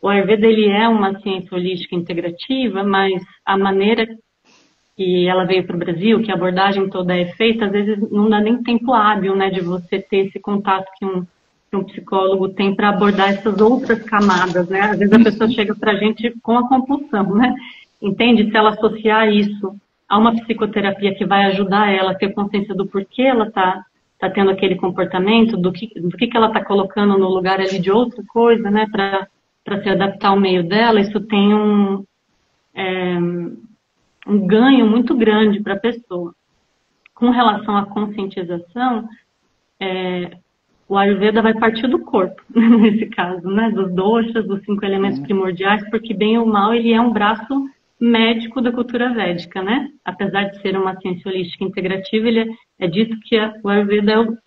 o Ayurveda, ele é uma ciência holística integrativa, mas a maneira que ela veio para o Brasil, que a abordagem toda é feita, às vezes não dá nem tempo hábil, né, de você ter esse contato que um psicólogo tem para abordar essas outras camadas, né? Às vezes a pessoa chega para a gente com a compulsão, né? Entende? Se ela associar isso a uma psicoterapia que vai ajudar ela a ter consciência do porquê ela está tendo aquele comportamento, do que ela está colocando no lugar ali de outra coisa, né, para se adaptar ao meio dela, isso tem um ganho muito grande para a pessoa. Com relação à conscientização, o Ayurveda vai partir do corpo, nesse caso, né, dos doshas, dos 5 elementos primordiais, porque bem ou mal ele é um braço médico da cultura védica, né? Apesar de ser uma ciência holística integrativa, ele é dito que o Ayurveda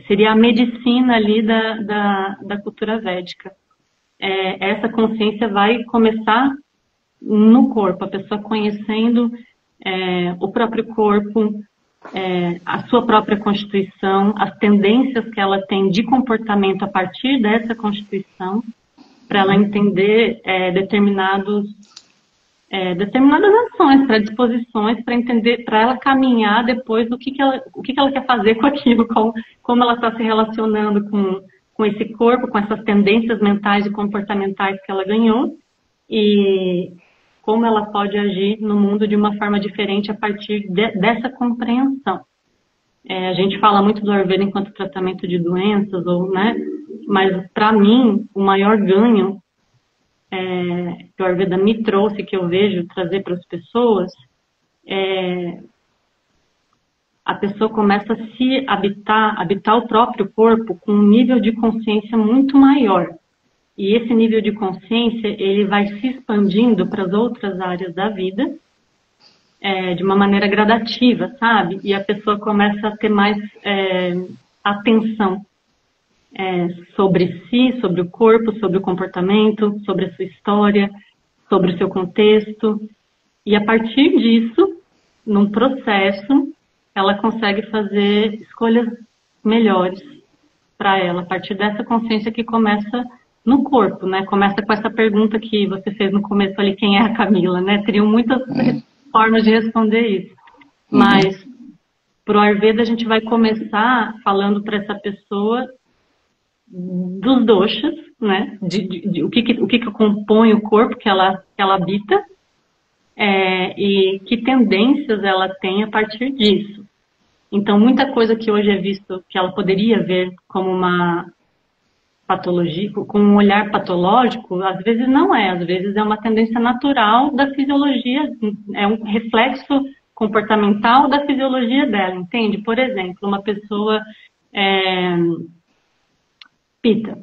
seria a medicina ali da cultura védica. Essa consciência vai começar no corpo, a pessoa conhecendo o próprio corpo, a sua própria constituição, as tendências que ela tem de comportamento a partir dessa constituição, para ela entender determinadas ações, predisposições, para entender, para ela caminhar depois do que ela quer fazer com aquilo, como ela está se relacionando com esse corpo, com essas tendências mentais e comportamentais que ela ganhou, e como ela pode agir no mundo de uma forma diferente a partir dessa compreensão. A gente fala muito do Ayurveda enquanto tratamento de doenças, né? Mas para mim, o maior ganho que o Ayurveda me trouxe, que eu vejo trazer para as pessoas, a pessoa começa a se habitar o próprio corpo com um nível de consciência muito maior. E esse nível de consciência, ele vai se expandindo para as outras áreas da vida, de uma maneira gradativa, sabe? E a pessoa começa a ter mais atenção sobre si, sobre o corpo, sobre o comportamento, sobre a sua história, sobre o seu contexto. E a partir disso, num processo, ela consegue fazer escolhas melhores para ela, a partir dessa consciência que começa no corpo, né? Começa com essa pergunta que você fez no começo ali, quem é a Camila, né? Teriam muitas formas de responder isso. Mas, pro Ayurveda, a gente vai começar falando para essa pessoa dos doshas, né? O que compõe o corpo que ela habita, e que tendências ela tem a partir disso. Então, muita coisa que hoje é visto, que ela poderia ver como uma patologia, com um olhar patológico, às vezes não é, às vezes é uma tendência natural da fisiologia, é um reflexo comportamental da fisiologia dela, entende? Por exemplo, uma pessoa Pitta,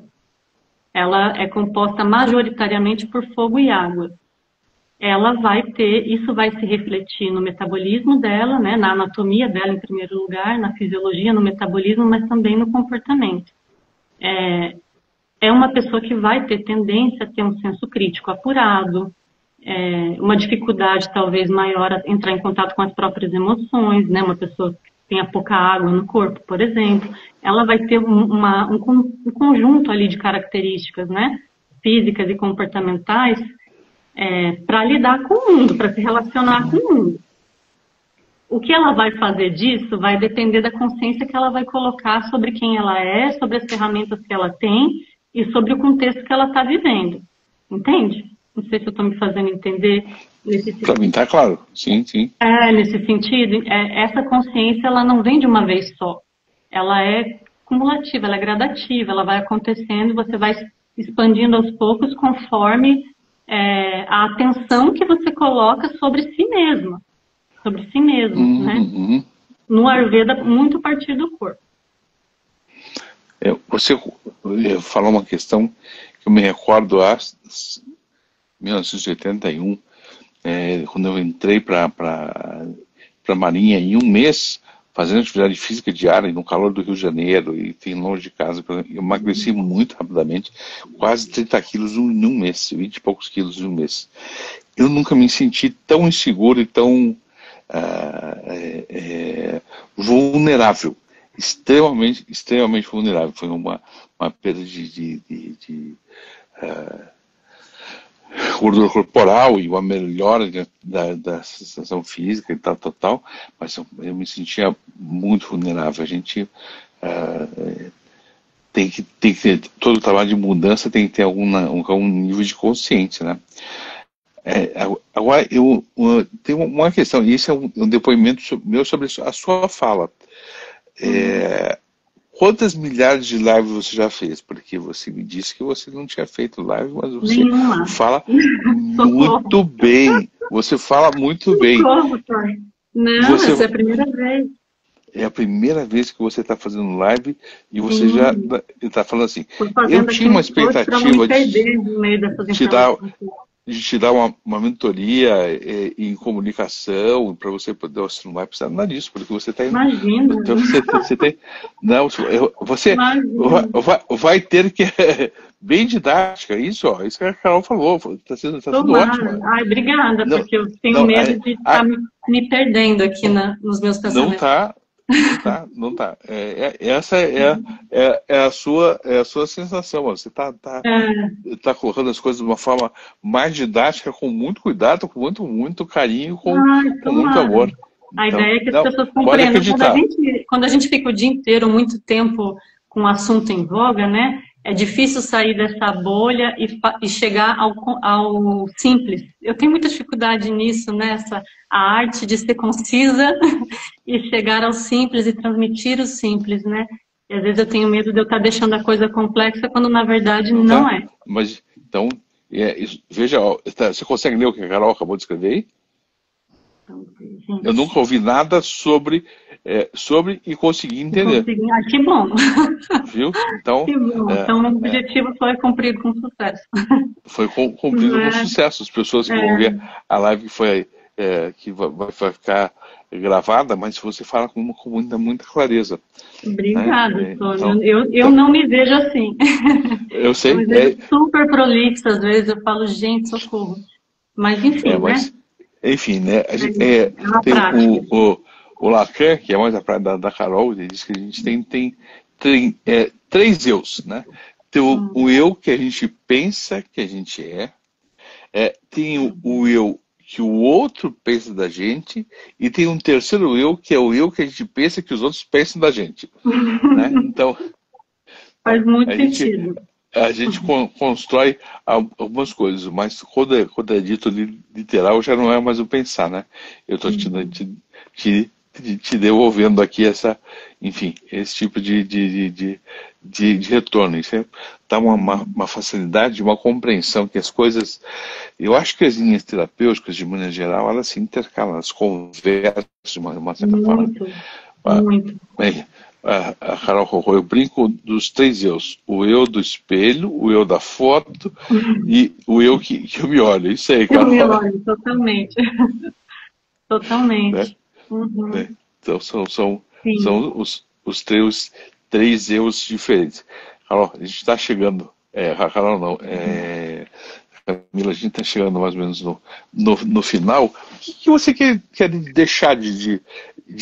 ela é composta majoritariamente por fogo e água. Ela vai ter, isso vai se refletir no metabolismo dela, né, na anatomia dela em primeiro lugar, na fisiologia, no metabolismo, mas também no comportamento. É uma pessoa que vai ter tendência a ter um senso crítico apurado, uma dificuldade talvez maior a entrar em contato com as próprias emoções, né, uma pessoa que tenha pouca água no corpo, por exemplo, ela vai ter um conjunto ali de características, né, físicas e comportamentais, para lidar com o mundo, para se relacionar com o mundo. O que ela vai fazer disso vai depender da consciência que ela vai colocar sobre quem ela é, sobre as ferramentas que ela tem e sobre o contexto que ela está vivendo. Entende? Não sei se eu estou me fazendo entender. nesse Para mim tá claro, sim, sim. nesse sentido, essa consciência ela não vem de uma vez só. Ela é cumulativa, ela é gradativa, ela vai acontecendo e você vai expandindo aos poucos conforme a atenção que você coloca sobre si mesmo. Sobre si mesmo, né? No Ayurveda, muito a partir do corpo. Você falou uma questão que eu me recordo a 1981, quando eu entrei para a Marinha em um mês, fazendo atividade física diária no calor do Rio de Janeiro e tem longe de casa, eu emagreci muito rapidamente, quase 30 quilos em um mês, 20 e poucos quilos em um mês. Eu nunca me senti tão inseguro e tão vulnerável, extremamente vulnerável. Foi uma perda de gordura corporal e uma melhora da sensação física e tal, mas eu me sentia muito vulnerável. A gente tem que ter, todo o trabalho de mudança tem que ter algum nível de consciência, né? Agora, eu tenho uma questão, e esse é um depoimento meu sobre a sua fala. Quantas milhares de lives você já fez? Porque você me disse que você não tinha feito live, mas você fala muito bem. Você fala muito bem. Não, essa é a primeira vez. É a primeira vez que você está fazendo live e você já está falando assim. Eu tinha uma expectativa de te dar uma mentoria em comunicação, para você poder, você não vai precisar nada disso, porque você está indo. Imagina. Então você tem. Não, você vai ter que. Bem didática, isso que a Carol falou, está tudo ótimo. Ai, obrigada, porque eu tenho medo de estar me perdendo aqui nos meus pensamentos. Não tá. Essa é a sua sensação. Você tá colocando as coisas de uma forma mais didática, com muito cuidado, com muito carinho, com muito amor. A ideia é que as pessoas compreendam. Quando a gente fica o dia inteiro, muito tempo com um assunto em voga, né? É difícil sair dessa bolha e chegar ao simples. Eu tenho muita dificuldade nisso, né? A arte de ser concisa e chegar ao simples e transmitir o simples, né? E às vezes eu tenho medo de eu estar deixando a coisa complexa quando na verdade não é. Mas, então, veja, você consegue ler o que a Carol acabou de escrever aí? Eu nunca ouvi nada sobre e consegui entender. Que bom. Viu? Então, que bom. Então o objetivo foi cumprido com sucesso. Foi cumprido com sucesso. As pessoas que vão ver a live que vai ficar gravada, mas você fala com muita clareza. Obrigada, Antônio. Eu não me vejo assim. Eu sei. Eu me vejo super prolixa, às vezes eu falo, gente, socorro. Mas enfim, né? Enfim, né? A gente, tem o Lacan, que é mais a praia da Carol, ele diz que a gente tem 3 eus, né? Tem o eu que a gente pensa que a gente tem o eu que o outro pensa da gente, e tem um terceiro eu, que é o eu que a gente pensa que os outros pensam da gente. Né? Então, faz muito sentido. A gente constrói algumas coisas, mas quando é dito literal, já não é mais o pensar, né? Eu estou te devolvendo aqui esse tipo de retorno. Isso dá uma facilidade, uma compreensão que as coisas... Eu acho que as linhas terapêuticas, de maneira geral, elas se intercalam, elas conversam de uma certa forma. Muito. A Carol Rorô, eu brinco dos 3 eus. O eu do espelho, o eu da foto e o eu que eu me olho. Isso aí, Carol. Eu me olho, totalmente. Totalmente. Né? Então são os 3 eus diferentes. Carol, a gente está chegando. Carol não. Camila, a gente está chegando mais ou menos no final. O que você quer deixar de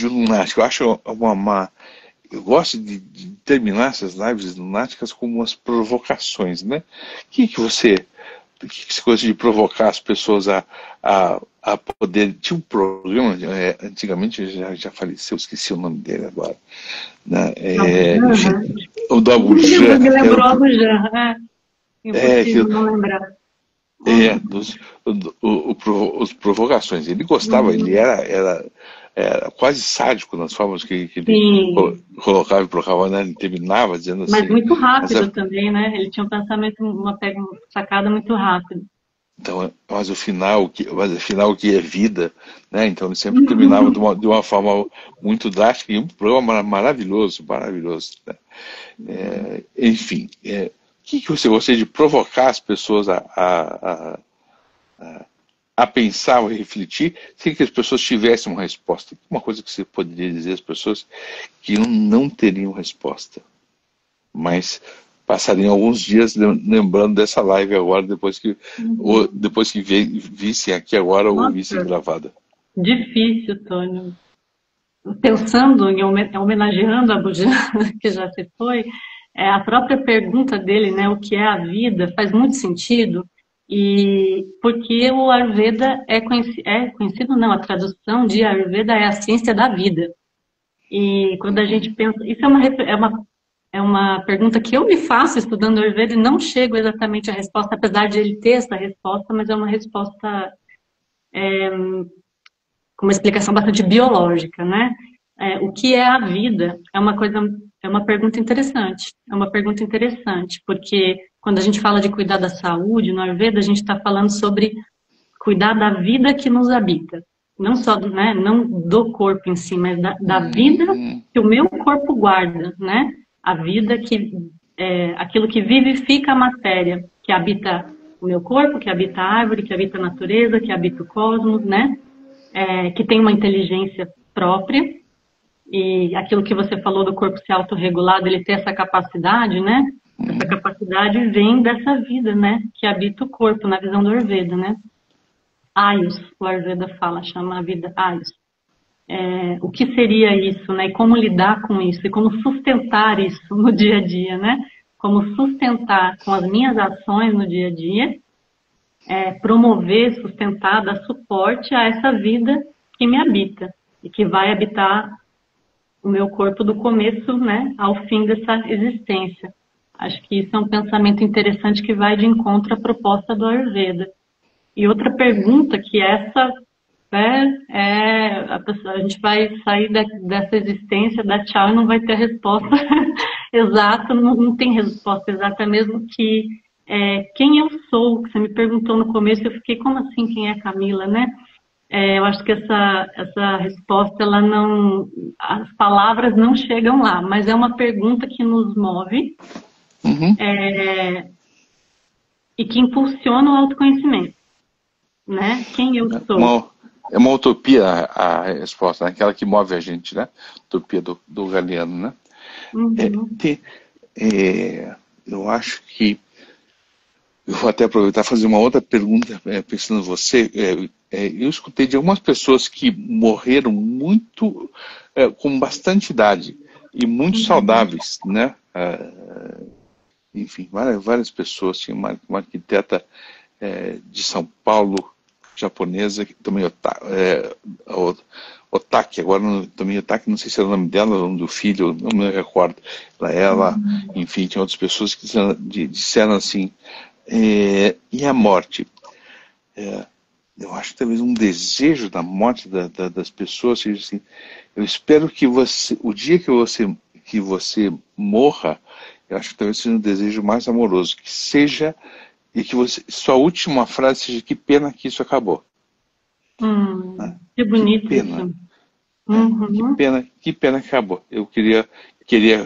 lunático? Eu acho eu gosto de terminar essas lives lunáticas com umas provocações, né? O que você gosta de provocar as pessoas a poder... Tinha um programa, antigamente já faleceu, esqueci o nome dele agora. Né? O do Abu Janra. Me lembrou Abu Janra, impossível não lembrar. Os provocações. Ele gostava, ele era quase sádico nas formas que ele Sim, colocava e colocava, né? Ele terminava dizendo mas assim. muito Mas, rápido também, né? Ele tinha um pensamento, sacada muito rápido. então, mas afinal o que é vida, né? Então ele sempre terminava de uma forma muito drástica e um programa maravilhoso, maravilhoso, né? Enfim, o que você gostaria de provocar as pessoas a pensar ou refletir sem que as pessoas tivessem uma resposta? Uma coisa que você poderia dizer às pessoas que não teriam resposta, mas passariam alguns dias lembrando dessa live agora, depois que vissem aqui agora ou vissem Nossa, gravada. difícil, Tônio. Pensando em homenageando a Bujan, que já se foi, a própria pergunta dele, né, o que é a vida, faz muito sentido, e porque o Ayurveda é conhecido, não, a tradução de Ayurveda é a ciência da vida. E quando a gente pensa, isso é uma pergunta que eu me faço estudando Ayurveda e não chego exatamente à resposta, apesar de ele ter essa resposta, mas é uma resposta com uma explicação bastante biológica, né? O que é a vida é uma pergunta interessante. É uma pergunta interessante, porque quando a gente fala de cuidar da saúde no Ayurveda, a gente está falando sobre cuidar da vida que nos habita. Não só né, não do corpo em si, mas da vida que o meu corpo guarda, né? A vida aquilo que vivifica a matéria, que habita o meu corpo, que habita a árvore, que habita a natureza, que habita o cosmos, né? Que tem uma inteligência própria, e aquilo que você falou do corpo ser autorregulado, ele ter essa capacidade, né? Essa capacidade vem dessa vida, né? Que habita o corpo, na visão do Ayurveda, né? Ayus, o Ayurveda fala, chama a vida Ayus. O que seria isso, né? E como lidar com isso, e como sustentar isso no dia a dia, né? Como sustentar com as minhas ações no dia a dia, promover, sustentar, dar suporte a essa vida que me habita e que vai habitar o meu corpo do começo, né, ao fim dessa existência. Acho que isso é um pensamento interessante que vai de encontro à proposta do Ayurveda. E outra pergunta que essa a gente vai sair dessa existência, dar tchau e não vai ter resposta exata, não tem resposta exata mesmo que quem eu sou, que você me perguntou no começo, eu fiquei, como assim, quem é Camila, né? Eu acho que essa resposta, ela não, as palavras não chegam lá, mas é uma pergunta que nos move e que impulsiona o autoconhecimento, né? Quem eu sou? É uma utopia a resposta, né? Aquela que move a gente, né? Utopia do Galeano, né? Uhum. Eu acho que eu vou até aproveitar e fazer uma outra pergunta, pensando em você. Eu escutei de algumas pessoas que morreram muito, com bastante idade e muito saudáveis, né? Enfim, várias pessoas. Tinha uma arquiteta de São Paulo, japonesa, que também Otaki, agora também Otaki, não sei se era o nome dela, o nome do filho, não me recordo. Enfim, tinha outras pessoas que disseram assim, e a morte? Eu acho que talvez um desejo da morte das pessoas seja assim, eu espero que o dia que você morra, eu acho que talvez seja um desejo mais amoroso, que seja, e que sua última frase seja, que pena que isso acabou. Que bonito que pena, isso. Uhum. Que pena que acabou. Eu queria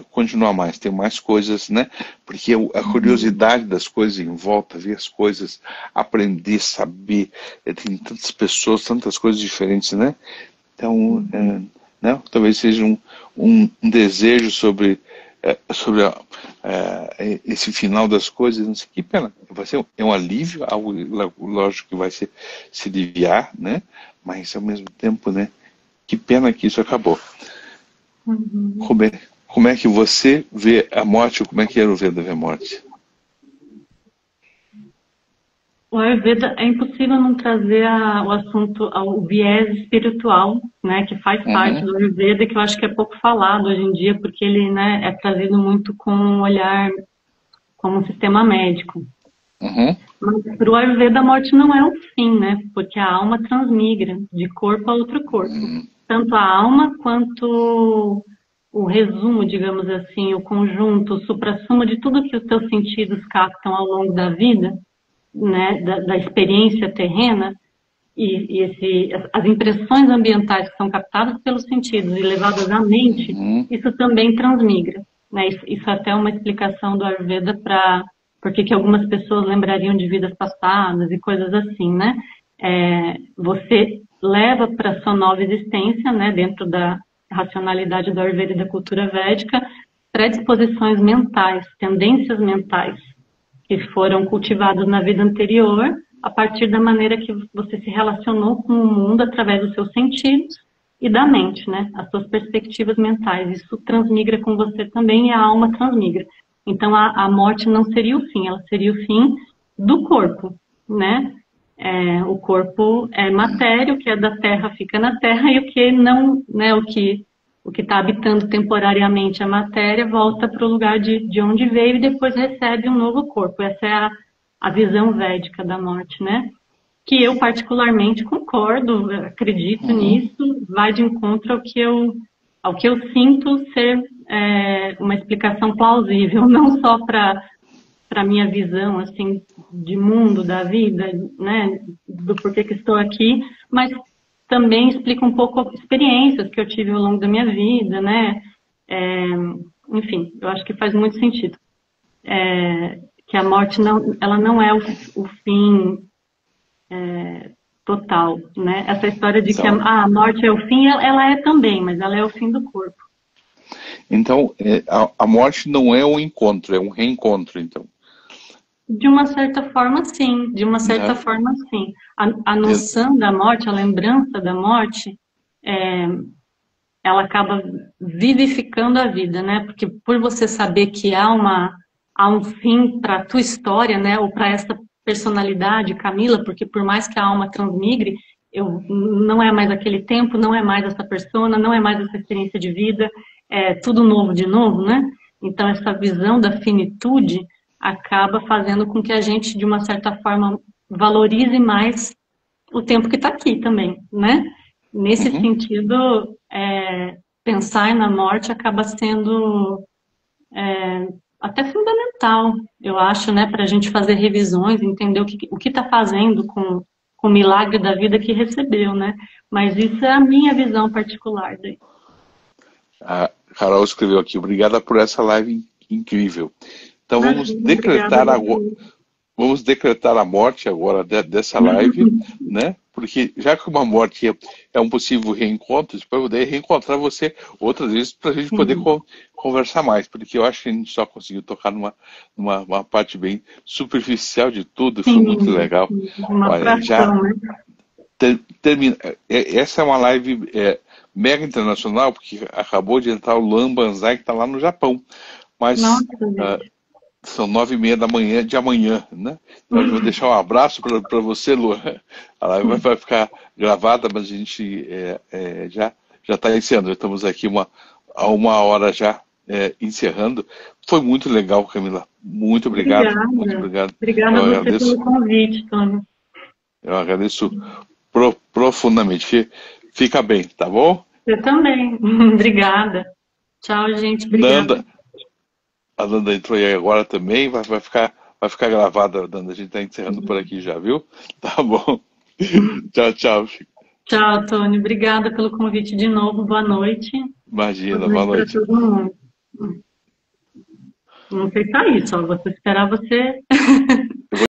continuar mais, ter mais coisas, né? Porque a curiosidade das coisas em volta, ver as coisas, aprender, saber, tem tantas pessoas, tantas coisas diferentes, né? Então, né? Talvez seja um desejo sobre esse final das coisas, não sei, que pena. Vai ser um alívio, algo lógico que vai se aliviar, né? Mas ao mesmo tempo, né? Que pena que isso acabou. Como é que você vê a morte, ou como é que Ayurveda vê a morte? O Ayurveda é impossível não trazer o assunto, o viés espiritual, né, que faz parte do Ayurveda e que eu acho que é pouco falado hoje em dia, porque ele, né, é trazido muito com um olhar como um sistema médico. Uhum. Mas para o Ayurveda a morte não é um fim, né? Porque a alma transmigra de corpo a outro corpo. Tanto a alma quanto o resumo, digamos assim, o conjunto, o suprassumo de tudo que os teus sentidos captam ao longo da vida, né? Da experiência terrena, as impressões ambientais que são captadas pelos sentidos e levadas à mente, isso também transmigra. Né? Isso até é uma explicação do Ayurveda para porque que algumas pessoas lembrariam de vidas passadas e coisas assim, né? Você leva para a sua nova existência, né, dentro da racionalidade do Ayurveda e da cultura védica, predisposições mentais, tendências mentais que foram cultivadas na vida anterior, a partir da maneira que você se relacionou com o mundo através dos seus sentidos e da mente, né? As suas perspectivas mentais. Isso transmigra com você também e a alma transmigra. Então, a morte não seria o fim, ela seria o fim do corpo, né? O corpo é matéria, o que é da terra fica na terra e o que não, né? O que está habitando temporariamente a matéria volta para o lugar de onde veio e depois recebe um novo corpo. Essa é a visão védica da morte, né? Que eu particularmente concordo, acredito nisso, vai de encontro ao que eu sinto ser uma explicação plausível, não só para a minha visão assim de mundo da vida, né, do porquê que estou aqui, mas também explica um pouco experiências que eu tive ao longo da minha vida, né? Enfim, eu acho que faz muito sentido. Que a morte ela não é o fim total, né? Essa história de que a morte é o fim, ela é também, mas ela é o fim do corpo. Então, a morte não é um encontro, é um reencontro, então. De uma certa forma, sim. De uma certa forma, sim. A noção da morte, a lembrança da morte, ela acaba vivificando a vida, né? Porque por você saber que há um fim para a tua história, né? Ou para essa personalidade, Camila, porque por mais que a alma transmigre, não é mais aquele tempo, não é mais essa persona, não é mais essa experiência de vida, é tudo novo de novo, né? Então essa visão da finitude acaba fazendo com que a gente, de uma certa forma, valorize mais o tempo que está aqui também, né? Nesse sentido, pensar na morte acaba sendo até fundamental, eu acho, né, para a gente fazer revisões, entender o que está fazendo com o milagre da vida que recebeu, né? Mas isso é a minha visão particular daí. A Carol escreveu aqui, obrigada por essa live incrível. Então vamos decretar a morte agora dessa live, né? Porque já que uma morte é um possível reencontro, para poder reencontrar você outras vezes para a gente poder conversar mais, porque eu acho que a gente só conseguiu tocar numa parte bem superficial de tudo, foi muito legal. Olha, fração, né? Termina. Essa é uma live mega internacional, porque acabou de entrar o Luan Banzai, que está lá no Japão. Mas são 9h30 da manhã de amanhã, né? Então eu vou deixar um abraço para você, Luan. A live vai ficar gravada, mas a gente já está encerrando. Estamos aqui há uma hora já encerrando. Foi muito legal, Camila. Muito obrigado. Obrigada. Muito obrigado. Obrigada a você pelo convite, Tony. Eu agradeço profundamente. Fica bem, tá bom? Eu também. Obrigada. Tchau, gente. Obrigada. A Nanda entrou aí agora também, vai ficar gravada, Nanda. A gente está encerrando por aqui já, viu? Tá bom. Tchau, tchau. Tchau, Tony. Obrigada pelo convite de novo. Boa noite. Imagina, boa noite. Para todo mundo. Não sei se é isso, ó. Vou esperar você